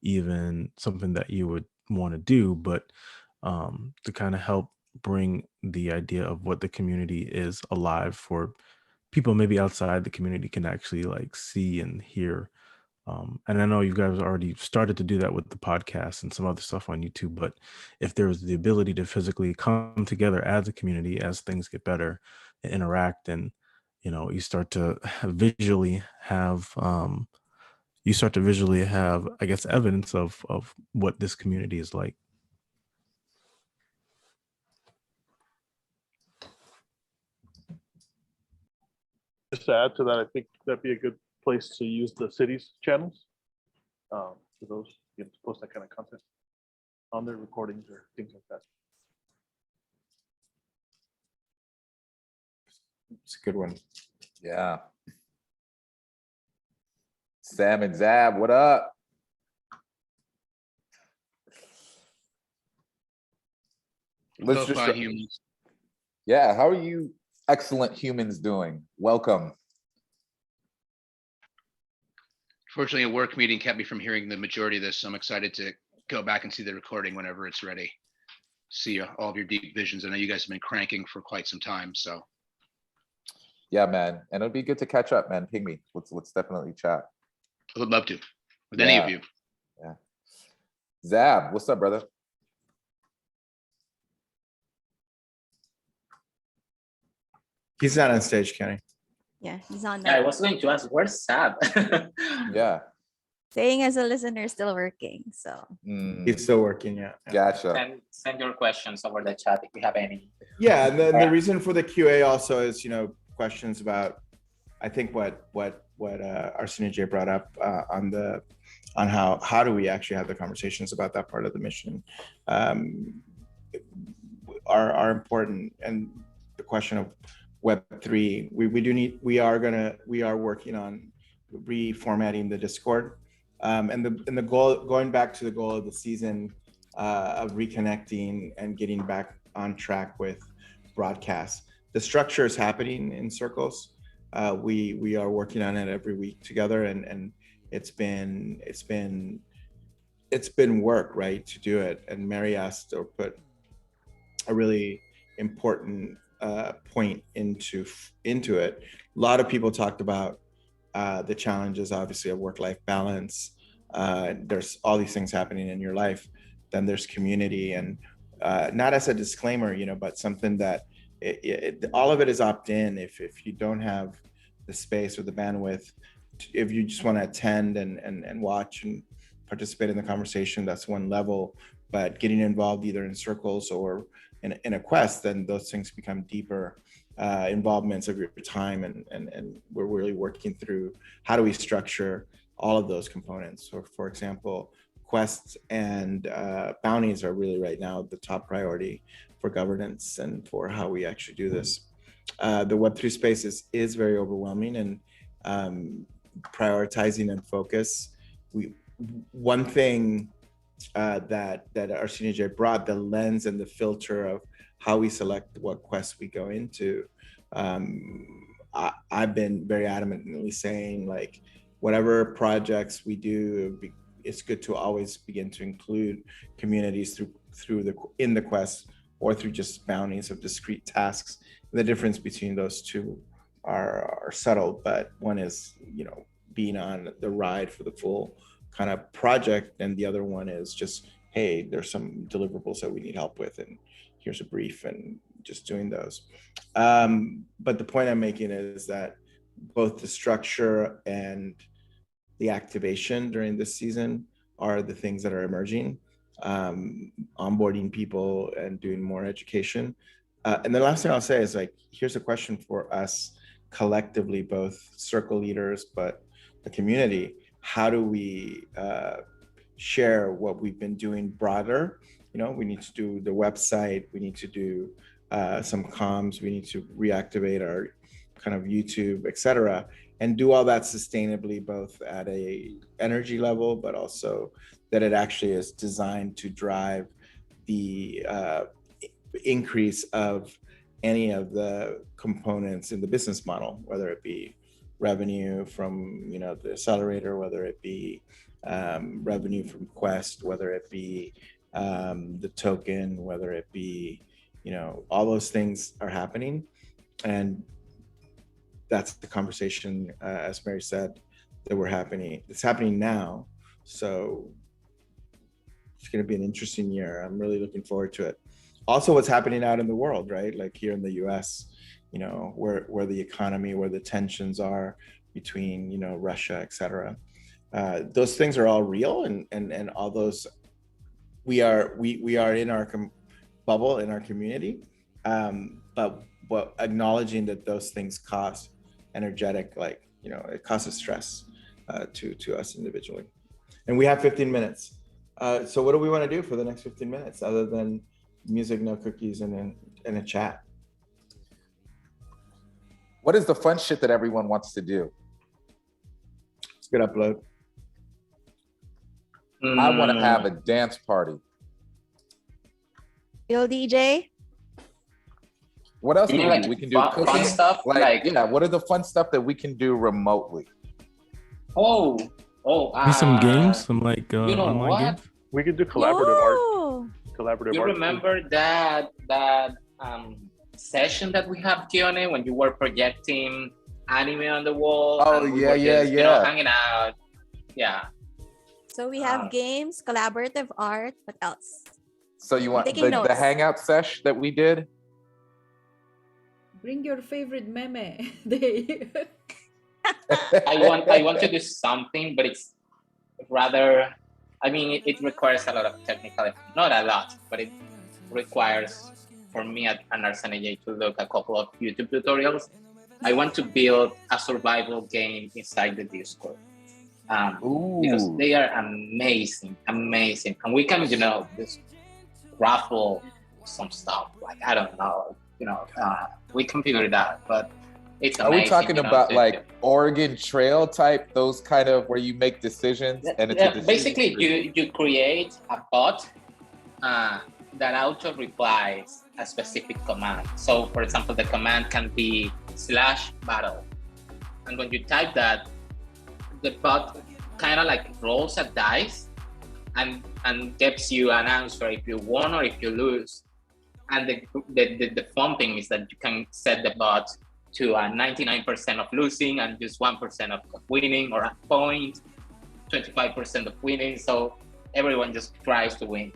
even something that you would want to do, but to kind of help bring the idea of what the community is alive, for people maybe outside the community can actually see and hear. And I know you guys already started to do that with the podcast and some other stuff on YouTube, but if there was the ability to physically come together as a community, as things get better, and interact, and you start to visually have I guess evidence of what this community is like. Just to add to that, I think that'd be a good place to use the city's channels for those, to post that kind of content on their recordings or things like that. It's a good one. Yeah. Sam and Zab, what up? Let's just humans. Yeah, how are you excellent humans doing? Welcome. Fortunately, a work meeting kept me from hearing the majority of this, so I'm excited to go back and see the recording whenever it's ready. See all of your deep visions. I know you guys have been cranking for quite some time, so. Yeah, man, and it'll be good to catch up, man. Ping me. Let's definitely chat. I would love to, with any of you. Yeah. Zab, what's up, brother? He's not on stage, Kenny. Yeah, he's on Yeah, I that. was going to ask, where's Sab? Yeah. Staying as a listener, still working. So He's still working, yeah. Gotcha. Send your questions over the chat if you have any. Yeah, and then the reason for the QA also is, questions about, I think what Arsene J brought up on how do we actually have the conversations about that part of the mission are important. And the question of Web3, we are working on reformatting the Discord, and the goal, going back to the goal of the season of reconnecting and getting back on track with broadcasts. The structure is happening in circles. We are working on it every week together, and it's been work, right, to do it. And Mary asked or put a really important point into it. A lot of people talked about the challenges, obviously, of work-life balance. There's all these things happening in your life. Then there's community, and not as a disclaimer, but something that all of it is opt-in. If you don't have the space or the bandwidth, if you just want to attend and watch and participate in the conversation, that's one level. But getting involved either in circles or in a quest, then those things become deeper involvements of your time, and we're really working through how do we structure all of those components. So, for example, quests and bounties are really right now the top priority for governance and for how we actually do this. The Web3 space is very overwhelming, and prioritizing and focus. One thing that Arsene J brought, the lens and the filter of how we select what quests we go into. I've been very adamantly saying, like, whatever projects we do, it's good to always begin to include communities in the quest, or through just bounties of discrete tasks. The difference between those two are subtle, but one is, being on the ride for the full kind of project, and the other one is just, hey, there's some deliverables that we need help with, and here's a brief, and just doing those. But the point I'm making is that both the structure and the activation during this season are the things that are emerging, onboarding people and doing more education. And the last thing I'll say is, like, here's a question for us collectively, both circle leaders, but the community. How do we share what we've been doing broader? We need to do the website, we need to do some comms, we need to reactivate our kind of YouTube, etc., and do all that sustainably, both at a energy level, but also that it actually is designed to drive the increase of any of the components in the business model, whether it be revenue from the accelerator, whether it be revenue from Quest, whether it be the token, whether it be all those things are happening. And that's the conversation, as Mary said, that it's happening now. So it's going to be an interesting year. I'm really looking forward to it. Also, what's happening out in the world, right? Like here in the US, where the economy, where the tensions are between, Russia, et cetera. Those things are all real, and all those, we are in our bubble, in our community, but acknowledging that those things cause energetic, it causes stress to us individually. And we have 15 minutes. So what do we want to do for the next 15 minutes other than music, no cookies, and a chat? What is the fun shit that everyone wants to do? It's a good upload. I want to have a dance party. Bill DJ. What else You can mean we like do? We can do fun cooking. stuff? Like Yeah, what are the fun stuff that we can do remotely? oh Maybe some games, some like you know online what? games. We could do collaborative art. Oh, Collaborative You art. remember that session that we have, Keone, when you were projecting anime on the wall? Oh, and we yeah, were yeah, just, yeah. You know, hanging out. Yeah. so we have games, collaborative art. What else? So you want taking the notes. hangout sesh that we did? Bring your favorite meme. They I want to do something, but it's rather. I mean, it requires a lot of technical, not a lot, but it requires for me at an RSNAJ to look a couple of YouTube tutorials. I want to build a survival game inside the Discord. Because they are amazing, amazing. And we can, you know, just raffle some stuff. Like, I don't know, you know, we can figure it out, but it's amazing. Are we talking you know, about like Oregon Trail type, those kind of where you make decisions and it's a decision basically tree? you create a bot that auto replies a specific command. So for example, the command can be /battle. And when you type that, the bot kind of like rolls a dice and gives you an answer if you won or if you lose. And the fun thing is that you can set the bot to a 99% of losing and just 1% of winning, or a point, 25% of winning. So everyone just tries to win,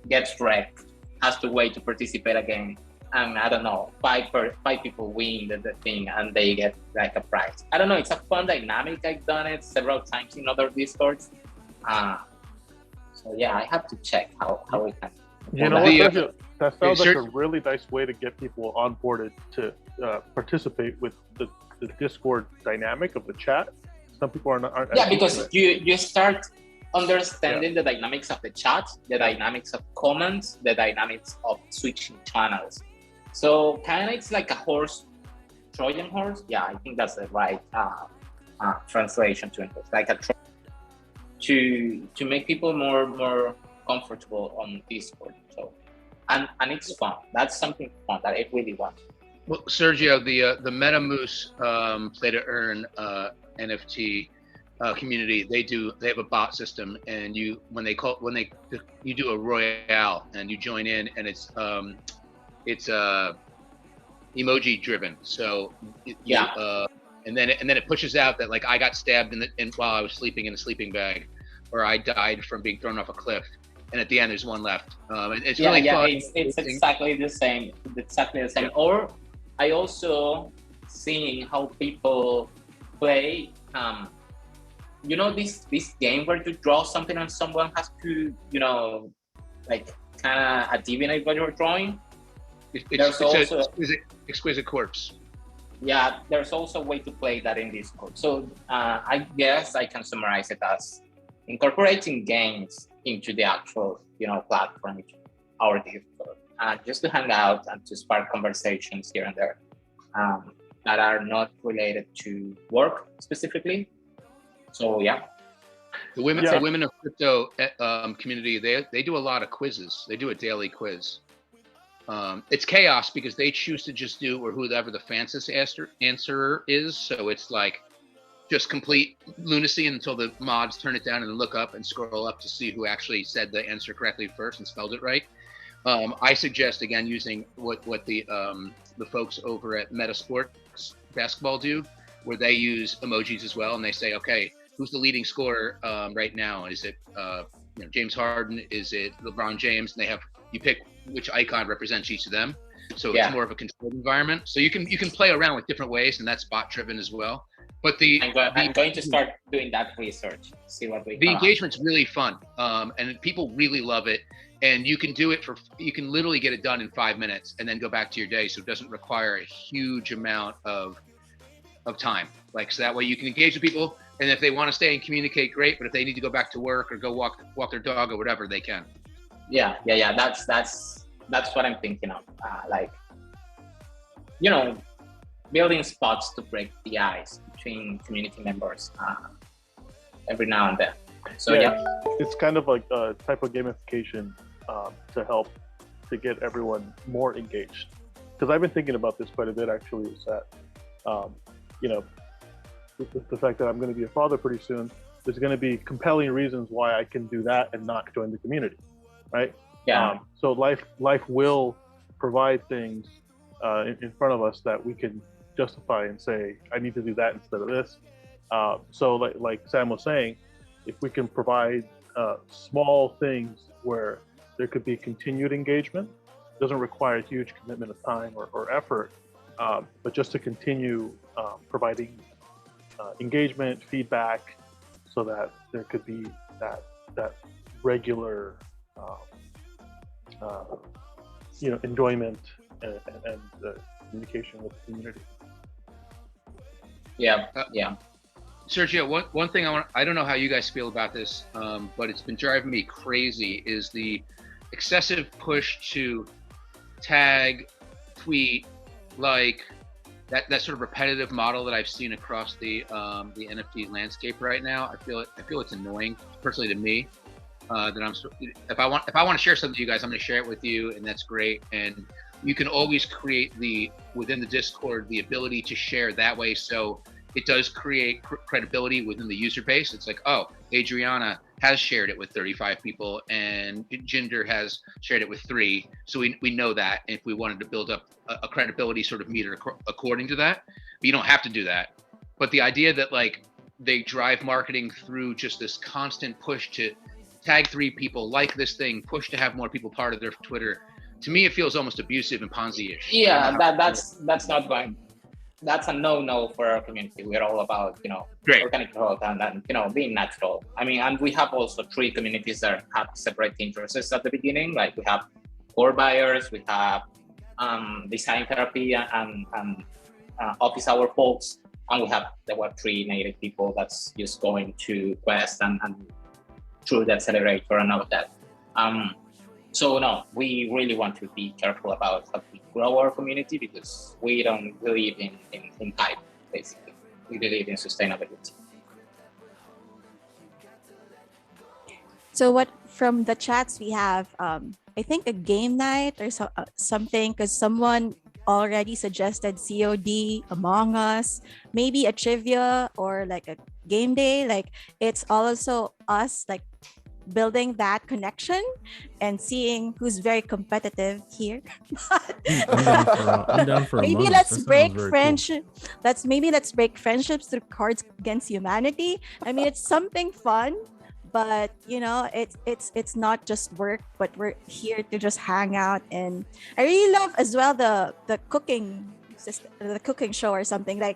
gets wrecked, has to wait to participate again. And I don't know, five people win the thing and they get like a prize. I don't know, it's a fun dynamic. I've done it several times in other Discords. So yeah, I have to check how we can. You know what, Sergio? That sounds like a really nice way to get people onboarded to participate with the Discord dynamic of the chat. Some people aren't yeah, because you start understanding the dynamics of the chat, the dynamics of comments, the dynamics of switching channels. So kind of it's like a Trojan horse. Yeah, I think that's the right translation to English. Like a to make people more comfortable on Discord. So and it's fun. That's something fun that I really want. Well, Sergio, the MetaMoose Play to Earn NFT community, they have a bot system, and you do a royale and you join in, and it's emoji driven. So and then it pushes out that like I got stabbed while I was sleeping in a sleeping bag, or I died from being thrown off a cliff. And at the end, there's one left. And it's really fun. It's exactly the same. Exactly the same. Or I also seeing how people play. You know this game where you draw something and someone has to, you know, like kind of adivinate what you're drawing. It's also exquisite corpse. Yeah, there's also a way to play that in Discord. So I guess I can summarize it as incorporating games into the actual, you know, platform, our Discord, just to hang out and to spark conversations here and there that are not related to work specifically. So yeah, the women of crypto community, they do a lot of quizzes. They do a daily quiz. It's chaos because they choose to just do or whoever the fastest answerer is. So it's like just complete lunacy until the mods turn it down and look up and scroll up to see who actually said the answer correctly first and spelled it right. I suggest again using what the folks over at Metasports Basketball do, where they use emojis as well, and they say, okay, who's the leading scorer right now? Is it James Harden? Is it LeBron James? And you pick which icon represents each of them, so it's more of a controlled environment. So you can play around with different ways, and that's bot driven as well. But I'm going to start doing that research, see what we. The engagement's really fun, and people really love it. And you can do it you can literally get it done in 5 minutes, and then go back to your day. So it doesn't require a huge amount of time. Like so that way you can engage with people, and if they want to stay and communicate, great. But if they need to go back to work or go walk their dog or whatever, they can. Yeah. That's what I'm thinking of. Like, you know, building spots to break the ice between community members every now and then. So it's kind of like a type of gamification to help to get everyone more engaged. because I've been thinking about this quite a bit actually, is that, you know, the fact that I'm going to be a father pretty soon, there's going to be compelling reasons why I can do that and not join the community, right? Yeah. So life will provide things in front of us that we can justify and say, I need to do that instead of this. So like Sam was saying, if we can provide small things where there could be continued engagement, doesn't require a huge commitment of time or effort, but just to continue providing engagement, feedback, so that there could be that regular enjoyment and communication with the community. Yeah. Sergio, one thing I don't know how you guys feel about this, but it's been driving me crazy, is the excessive push to tag, tweet, like that sort of repetitive model that I've seen across the NFT landscape right now. I feel it's annoying, personally, to me. That if I want to share something to you guys, I'm going to share it with you, and that's great. And you can always create within the Discord the ability to share that way, so it does create credibility within the user base. It's like, oh, Adriana has shared it with 35 people and Jinder has shared it with 3. So we know that. And if we wanted to build up a credibility sort of meter according to that, but you don't have to do that. But the idea that like they drive marketing through just this constant push to tag 3 people, like this thing, push to have more people part of their Twitter, to me, it feels almost abusive and Ponzi-ish. Yeah, that's not going. That's a no for our community. We're all about, organic growth and being natural. I mean, and we have also 3 communities that have separate interests at the beginning. Like we have core buyers, we have design therapy and office hour folks, and we have the Web3 native people that's just going to Quest and through the accelerator and all of that. So no, we really want to be careful about how we grow our community, because we don't believe in hype, basically. We believe in sustainability. So what from the chats we have, I think a game night or something, because someone already suggested COD, Among Us, maybe a trivia or like a game day. Like it's also us like building that connection and seeing who's very competitive here. I'm down for maybe let's break friendship. Cool. Let's break friendships through Cards Against Humanity. I mean, it's something fun, but it's not just work, but we're here to just hang out. And I really love as well the cooking system, the cooking show or something like.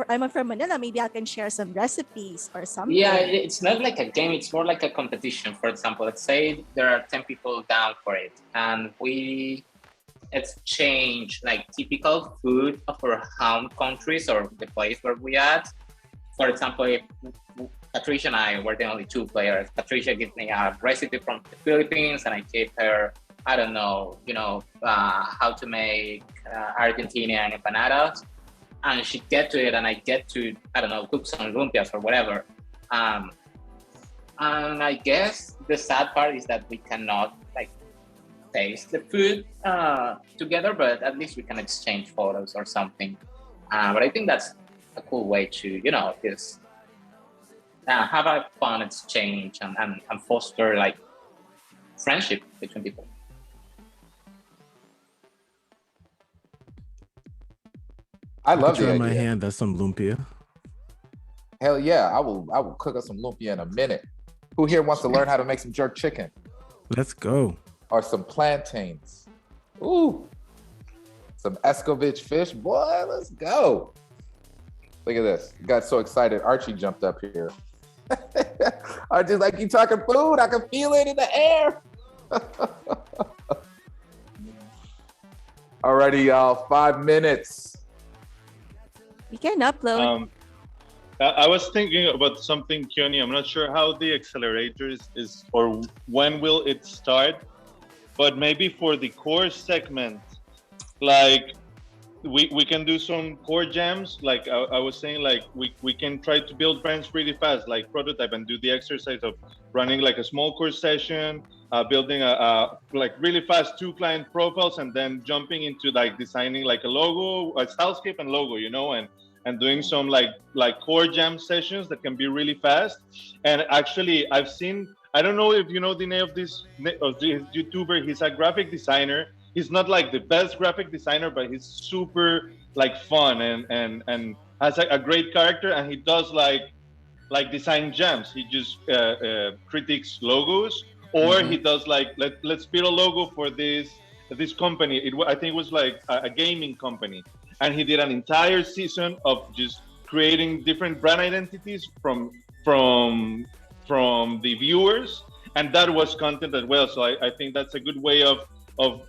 I'm from Manila, maybe I can share some recipes or something. Yeah, it's not like a game, it's more like a competition. For example, let's say there are 10 people down for it, and we exchange like typical food of our home countries or the place where we at. For example, if Patricia and I were the only 2 players, Patricia gives me a recipe from the Philippines, and I gave her, I don't know, how to make Argentinian empanadas. And she get to it, and I get to, I don't know, cook some lumpias or whatever. And I guess the sad part is that we cannot like taste the food together, but at least we can exchange photos or something. But I think that's a cool way to, just have a fun exchange and foster like friendship between people. I love the idea. idea. My hand, that's some lumpia. Hell yeah, I will cook up some lumpia in a minute. Who here wants to learn how to make some jerk chicken? Let's go. Or some plantains. Ooh. Some Escovitch fish. Boy, let's go. Look at this. Got so excited. Archie jumped up here. Archie's like, you talking food? I can feel it in the air. Alrighty, y'all. 5 minutes. We can upload. I was thinking about something, Keone. I'm not sure how the accelerator is or when will it start, but maybe for the core segment, like we can do some core jams. Like I was saying, like we can try to build brands really fast, like prototype, and do the exercise of running like a small core session, building a like really fast 2 client profiles, and then jumping into like designing like a logo, a stylescape and logo, you know, and doing some like core jam sessions that can be really fast. And actually, I've seen, I don't know if you know the name of this YouTuber. He's a graphic designer. He's not like the best graphic designer, but he's super like fun and has a great character. And he does like design jams. He just critiques logos, or he does like let's build a logo for this company. I think it was like a gaming company, and he did an entire season of just creating different brand identities from the viewers, and that was content as well. So I think that's a good way of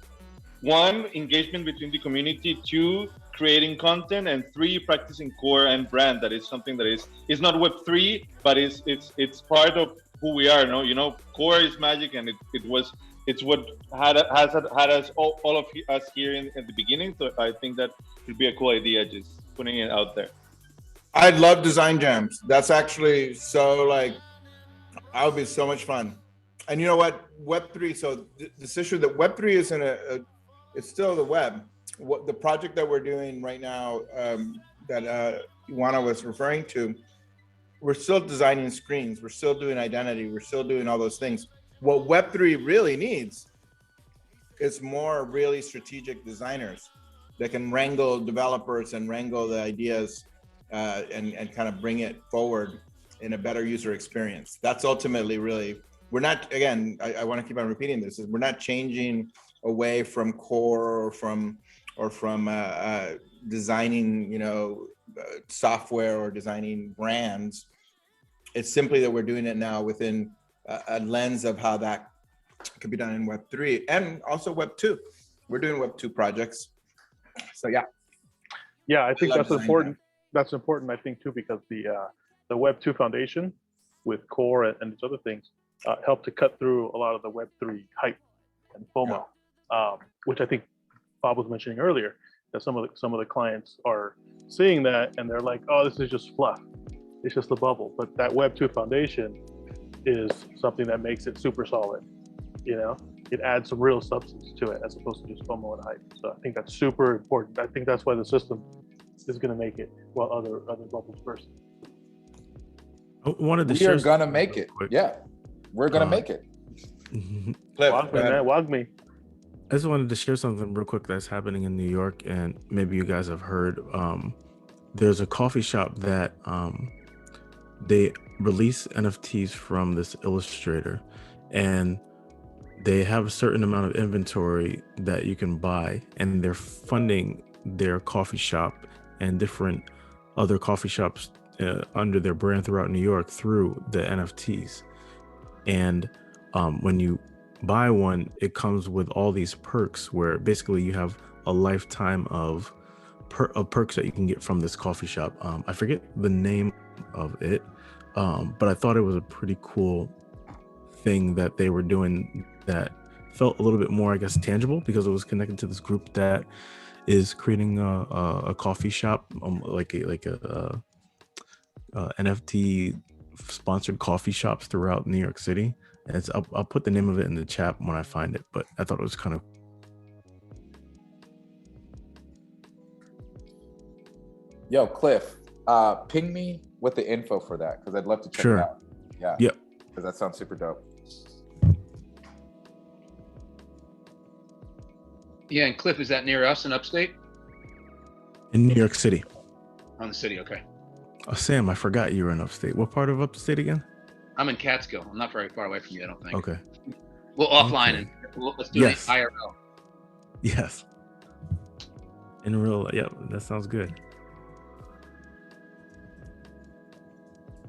one, engagement between the community, two, creating content, and three, practicing core and brand. That is something that is not Web3, but it's part of who we are. No, you know, core is magic, and it's what had us all of us here at the beginning. So I think that would be a cool idea, just putting it out there. I love design jams. That's actually so like, that would be so much fun. And you know what, Web3. So this issue that Web3 isn't it's still the web. What the project that we're doing right now, that Ioana was referring to, we're still designing screens. We're still doing identity. We're still doing all those things. What Web3 really needs is more really strategic designers that can wrangle developers and wrangle the ideas and kind of bring it forward in a better user experience. That's ultimately really, we're not, again, I want to keep on repeating this, is we're not changing away from core or from designing, you know, software or designing brands. It's simply that we're doing it now within a lens of how that could be done in Web3 and also Web2. We're doing Web2 projects. So yeah. Yeah, I think that's important. That's important, I think, too, because the Web2 Foundation with core and these other things helped to cut through a lot of the Web3 hype and FOMO, which I think Bob was mentioning earlier, that some of the clients are seeing that and they're like, oh, this is just fluff. It's just a bubble. But that Web2 Foundation is something that makes it super solid. You know, it adds some real substance to it as opposed to just FOMO and hype. So I think that's super important. I think that's why the system is going to make it while other bubbles burst. We are gonna make it. Yeah, we're gonna make it. Wag me. I just wanted to share something real quick that's happening in New York, and maybe you guys have heard. There's a coffee shop that they release NFTs from this illustrator, and they have a certain amount of inventory that you can buy, and they're funding their coffee shop and different other coffee shops under their brand throughout New York through the NFTs. And when you buy one, it comes with all these perks where basically you have a lifetime of perks that you can get from this coffee shop. I forget the name of it, but I thought it was a pretty cool thing that they were doing that felt a little bit more, I guess, tangible, because it was connected to this group that is creating a coffee shop, like a NFT sponsored coffee shops throughout New York City. And I'll put the name of it in the chat when I find it, but I thought it was kind of. Yo, Cliff, ping me with the info for that, because I'd love to check it out. Yeah. Yep. Because that sounds super dope. Yeah, and Cliff, is that near us in upstate? In New York City. On the city, okay. Oh, Sam, I forgot you were in upstate. What part of upstate again? I'm in Catskill. I'm not very far away from you, I don't think. Okay. We'll offline and let's do it IRL. Yes. In real, yeah, that sounds good.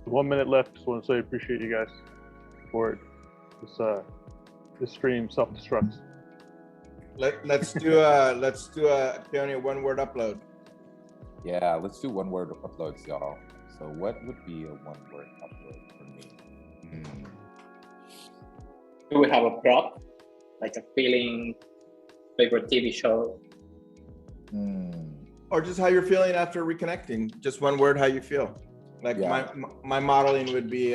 1 minute left. Just want to say appreciate you guys for this stream self-destructs. Let's do a Keone one-word upload. Yeah, let's do one-word uploads, y'all. So what would be a one-word upload for me? Do we have a prop, like a feeling, favorite TV show? Or just how you're feeling after reconnecting. Just one word, how you feel. Like my modeling would be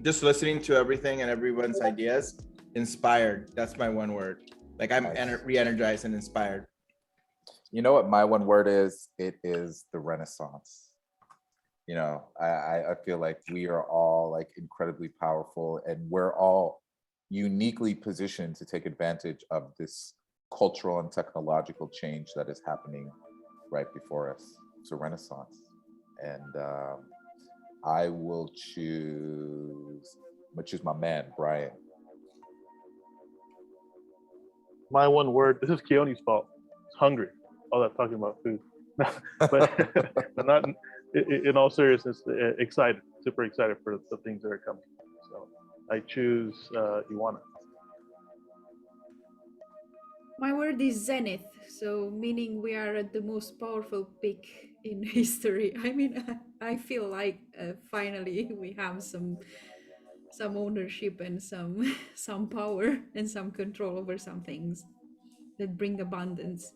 just listening to everything and everyone's ideas, inspired. That's my one word. Like I'm re-energized and inspired. You know what my one word is? It is the Renaissance. You know, I feel like we are all like incredibly powerful, and we're all uniquely positioned to take advantage of this cultural and technological change that is happening right before us. It's a Renaissance. And I will choose, I'm gonna choose my man, Brian. My one word, this is Keone's fault. It's hungry. All that talking about food. but not in all seriousness, excited, super excited for the things that are coming. So I choose Iwana. My word is zenith, so meaning we are at the most powerful peak in history. I mean, I feel like finally we have some ownership and some power and some control over some things that bring abundance.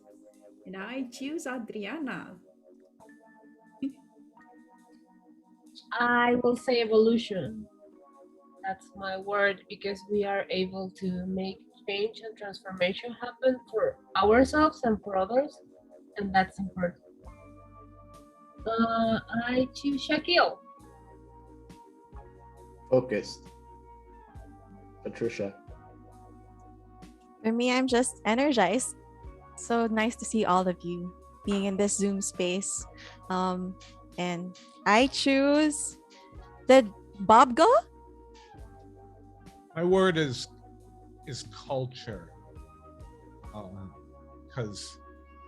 And I choose Adriana. I will say evolution. That's my word, because we are able to make change and transformation happen for ourselves and for others, and that's important. I choose Shaquille. Focused. Patricia. For me, I'm just energized. So nice to see all of you being in this Zoom space. And I choose the Bob go? My word is culture, because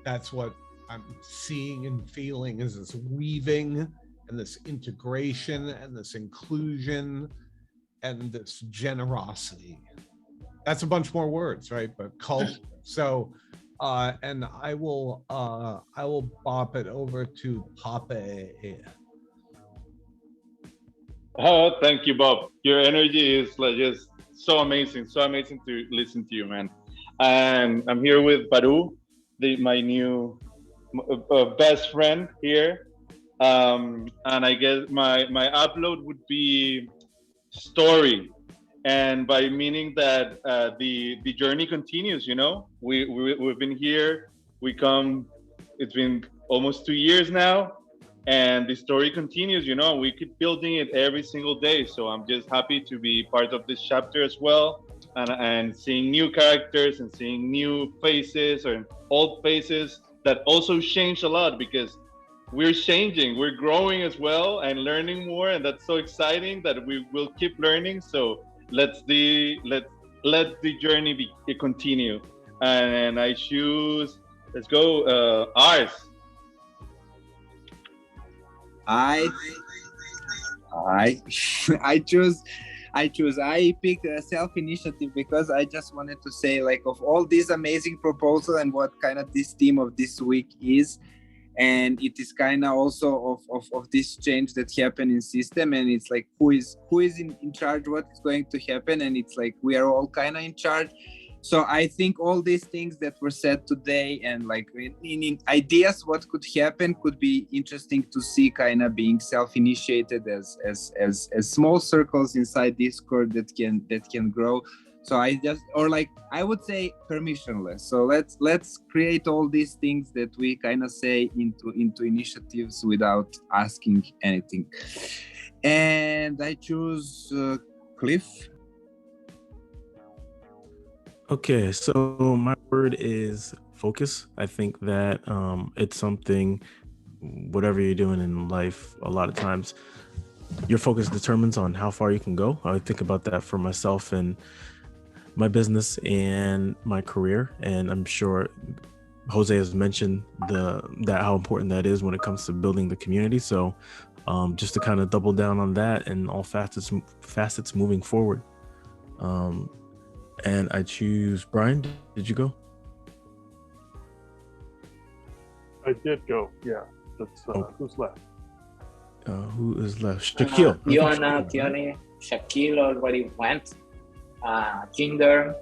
that's what I'm seeing and feeling is this weaving and this integration and this inclusion and this generosity. That's a bunch more words, right? But culture. So, and I will bop it over to Pape. Oh, thank you, Bob. Your energy is like just so amazing to listen to you, man. And I'm here with Baru, my new best friend here. And I guess my upload would be story, and by meaning that the journey continues. You know, we've been here. It's been almost 2 years now. And the story continues, you know, we keep building it every single day. So I'm just happy to be part of this chapter as well, and seeing new characters and seeing new faces or old faces that also change a lot, because we're changing, we're growing as well and learning more. And that's so exciting that we will keep learning. So let the journey continue. And I choose, let's go, ours. I picked self-initiative because I just wanted to say, like, of all these amazing proposal and what kind of this theme of this week is, and it is kind of also of this change that happened in system, and it's like who is in charge, what is going to happen, and it's like we are all kind of in charge. So I think all these things that were said today, and like in ideas what could happen, could be interesting to see kind of being self-initiated as small circles inside Discord that can grow. So I would say permissionless. So let's create all these things that we kind of say into initiatives without asking anything. And I choose Cliff. Okay, so my word is focus. I think that it's something, whatever you're doing in life, a lot of times your focus determines on how far you can go. I think about that for myself and my business and my career, and I'm sure Jose has mentioned that how important that is when it comes to building the community. So just to kind of double down on that and all facets moving forward. And I choose Brian. Did you go? I did go. Yeah. That's who's left. Who is left? Shaquille. Keone, Shaquille already went. Jinder.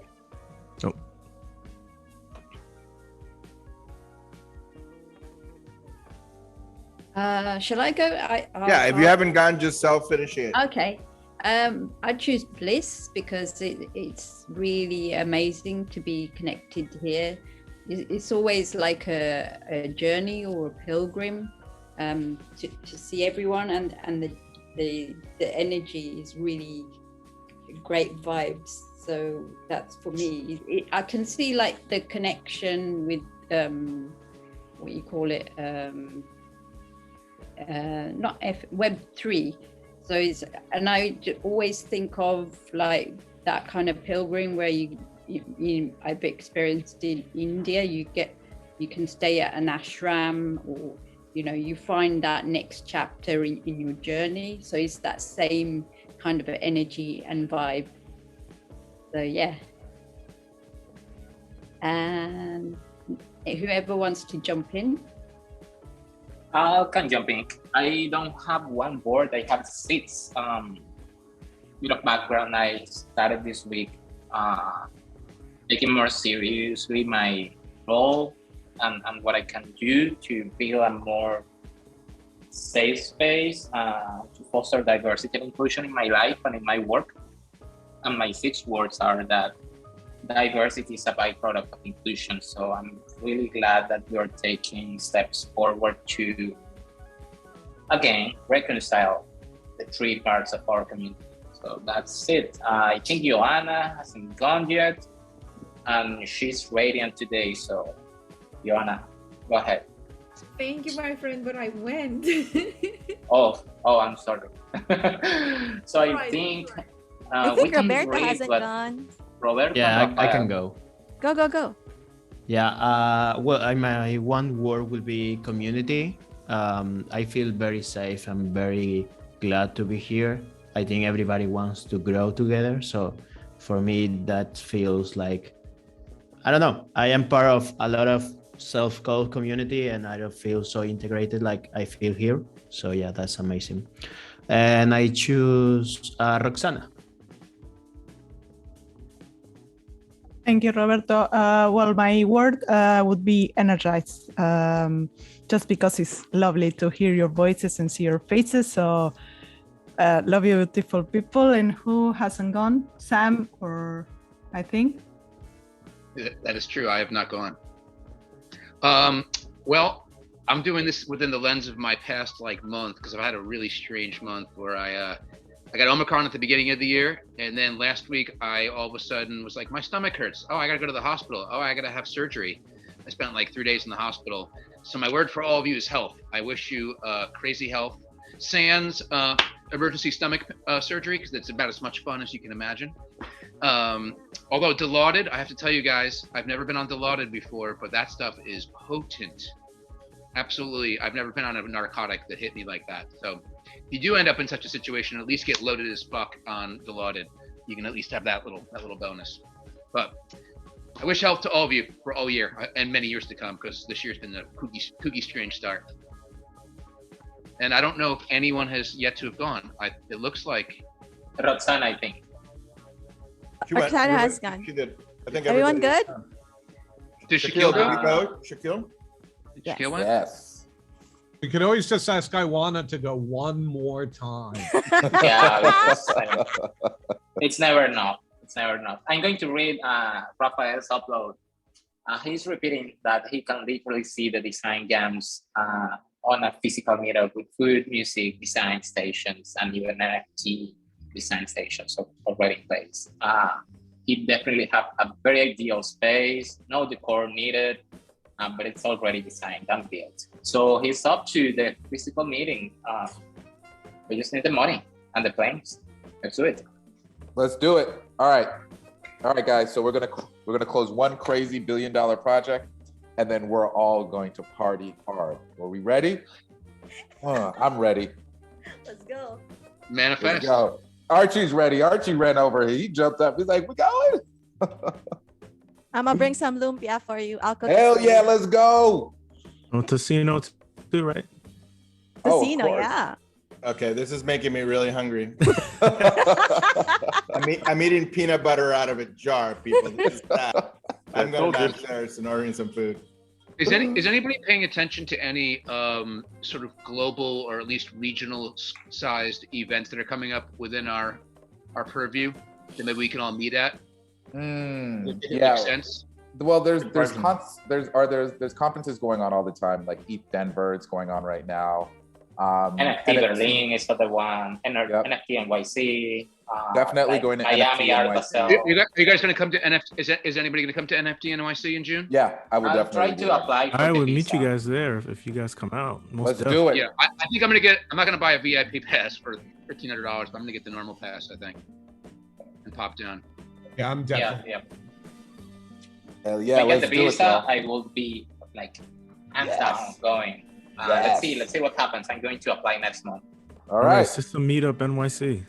Oh. Shall I go? Yeah, if you haven't gone, just self-finish it. Okay. I choose Bliss because it's really amazing to be connected here. It's always like a journey or a pilgrim to see everyone, and the energy is really great vibes. So that's for me. I can see like the connection with what you call it, not Web3. So it's, and I always think of like that kind of pilgrim where I've experienced in India. You can stay at an ashram, or you find that next chapter in your journey. So it's that same kind of energy and vibe. So yeah. And whoever wants to jump in. I can jump in. I don't have one board, I have 6. Bit of background, I started this week taking more seriously my role and what I can do to build a more safe space to foster diversity and inclusion in my life and in my work. And my 6 words are that diversity is a byproduct of inclusion. So I'm really glad that you're taking steps forward to, again, reconcile the 3 parts of our community. So that's it. I think Joanna hasn't gone yet, and she's radiant today. So Joanna, go ahead. Thank you, my friend, but I went. Oh, I'm sorry. So I think we can Roberta read hasn't what gone. Roberta. Yeah, I can go. Go. Yeah, well, my one word will be community. I feel very safe. I'm very glad to be here. I think everybody wants to grow together. So for me, that feels like, I don't know, I am part of a lot of self-called community, and I don't feel so integrated like I feel here. So yeah, that's amazing. And I choose Roxana. Thank you, Roberto. Well, my word would be energized, just because it's lovely to hear your voices and see your faces. So love you, beautiful people. And who hasn't gone? Sam, or I think? That is true. I have not gone. Well, I'm doing this within the lens of my past month, because I've had a really strange month where I got Omicron at the beginning of the year, and then last week I all of a sudden was like, my stomach hurts. Oh, I gotta go to the hospital. Oh, I gotta have surgery. I spent 3 days in the hospital. So my word for all of you is health. I wish you crazy health, sans emergency stomach surgery, because it's about as much fun as you can imagine. Although Dilaudid, I have to tell you guys, I've never been on Dilaudid before, but that stuff is potent. Absolutely, I've never been on a narcotic that hit me like that. So if you do end up in such a situation, at least get loaded as fuck on Dilaudid. You can at least have that little bonus. But I wish health to all of you for all year and many years to come, because this year's been a kooky strange start. And I don't know if anyone has yet to have gone. It looks like Roxana, I think. Roxana has gone. She did. I think Everyone good? Did Shaquille go? Shaquille? Yes. Shaquille went? Yes. We could always just ask Iwana to go one more time. Yeah, it's never enough. It's never enough. I'm going to read Rafael's upload. He's repeating that he can literally see the design jams on a physical meetup with food, music, design stations, and even NFT design stations already in place. He definitely have a very ideal space, no decor needed, but it's already designed and built. So he's up to the physical meeting. We just need the money and the planes. Let's do it. Let's do it. All right, guys. So we're gonna close one crazy $1 billion project, and then we're all going to party hard. Are we ready? I'm ready. Let's go. Manifest. Let's go. Archie's ready. Archie ran over here. He jumped up. He's like, "We going." I'm gonna bring some lumpia for you. I'll cook. Hell yeah, let's go. Oh, Tocino too, right? Tocino, yeah. Okay, this is making me really hungry. I'm eating peanut butter out of a jar, people. This is that. I'm going downstairs and ordering some food. Is anybody paying attention to any sort of global or at least regional sized events that are coming up within our our purview that maybe we can all meet at. If it Yeah. makes sense. Well, there's conferences going on all the time, like ETH Denver. It's going on right now. NFT Berlin is the one. NFT NYC. Definitely like going to Miami NFT Art NYC. Basel. Are you guys going to come to NFT? Is anybody going to come to NFT NYC in June? Yeah, I will I'll definitely try to apply for I the would meet visa. you guys there if you guys come out. Let's do it. Yeah, I think I'm going to get. I'm not going to buy a VIP pass for $1,500, but I'm going to get the normal pass, I think, and pop down. Yeah, I'm definitely. Yeah. Hell If yeah, I get let's the do it, visa, y'all. I will be like hands Yes. down going. Yes. Let's see what happens. I'm going to apply next month. All right. System Meetup NYC.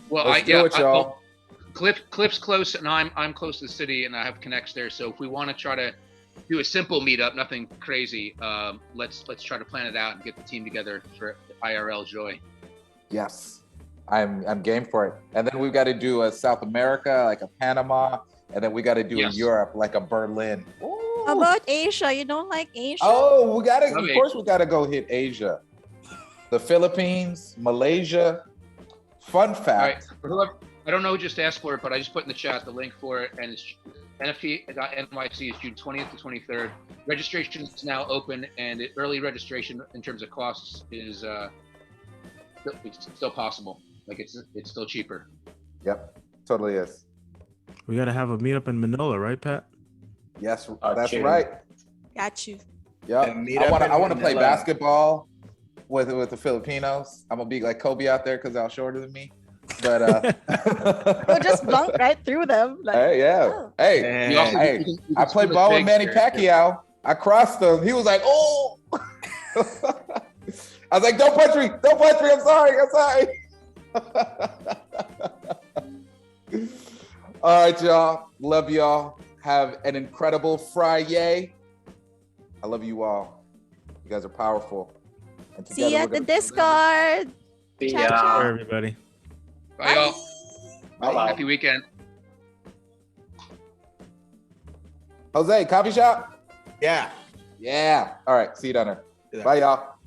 Well, Let's do it, y'all. Cliff's close, and I'm close to the city, and I have connects there. So if we want to try to do a simple meetup, nothing crazy, let's try to plan it out and get the team together for IRL joy. Yes, I'm game for it. And then we've got to do a South America, like a Panama, and then we got to do a Europe, like a Berlin. How about Asia? You don't like Asia? Oh, we gotta. Love Of course, Asia. we gotta go hit Asia, the Philippines, Malaysia. Fun fact. All right, I don't know who just asked for it, but I just put in the chat the link for it, and it's NFT.NYC is June 20th to 23rd. Registration is now open, and early registration in terms of costs is it's still possible. Like it's still cheaper. Yep, totally is. We got to have a meetup in Manila, right, Pat? Yes, that's right. Got you. Yep. And meet I up want in to play Manila. basketball with the Filipinos. I'm gonna be like Kobe out there because they're shorter than me. But You'll just blunk right through them. Like, hey, yeah. oh. Hey, You also- hey. you can I played split ball with legs Manny there. Pacquiao. I crossed him. He was like, "Oh." I was like, "Don't punch me! Don't punch me! I'm sorry. I'm sorry." All right, y'all. Love y'all. Have an incredible Friday. I love you all. You guys are powerful. And See you together at we're the gonna- Discord. See Ciao, ya. ciao. Bye, everybody. Bye, y'all. Bye-bye. Happy weekend. Jose, coffee shop? Yeah. Yeah. All right. See you down there. Yeah. Bye, y'all.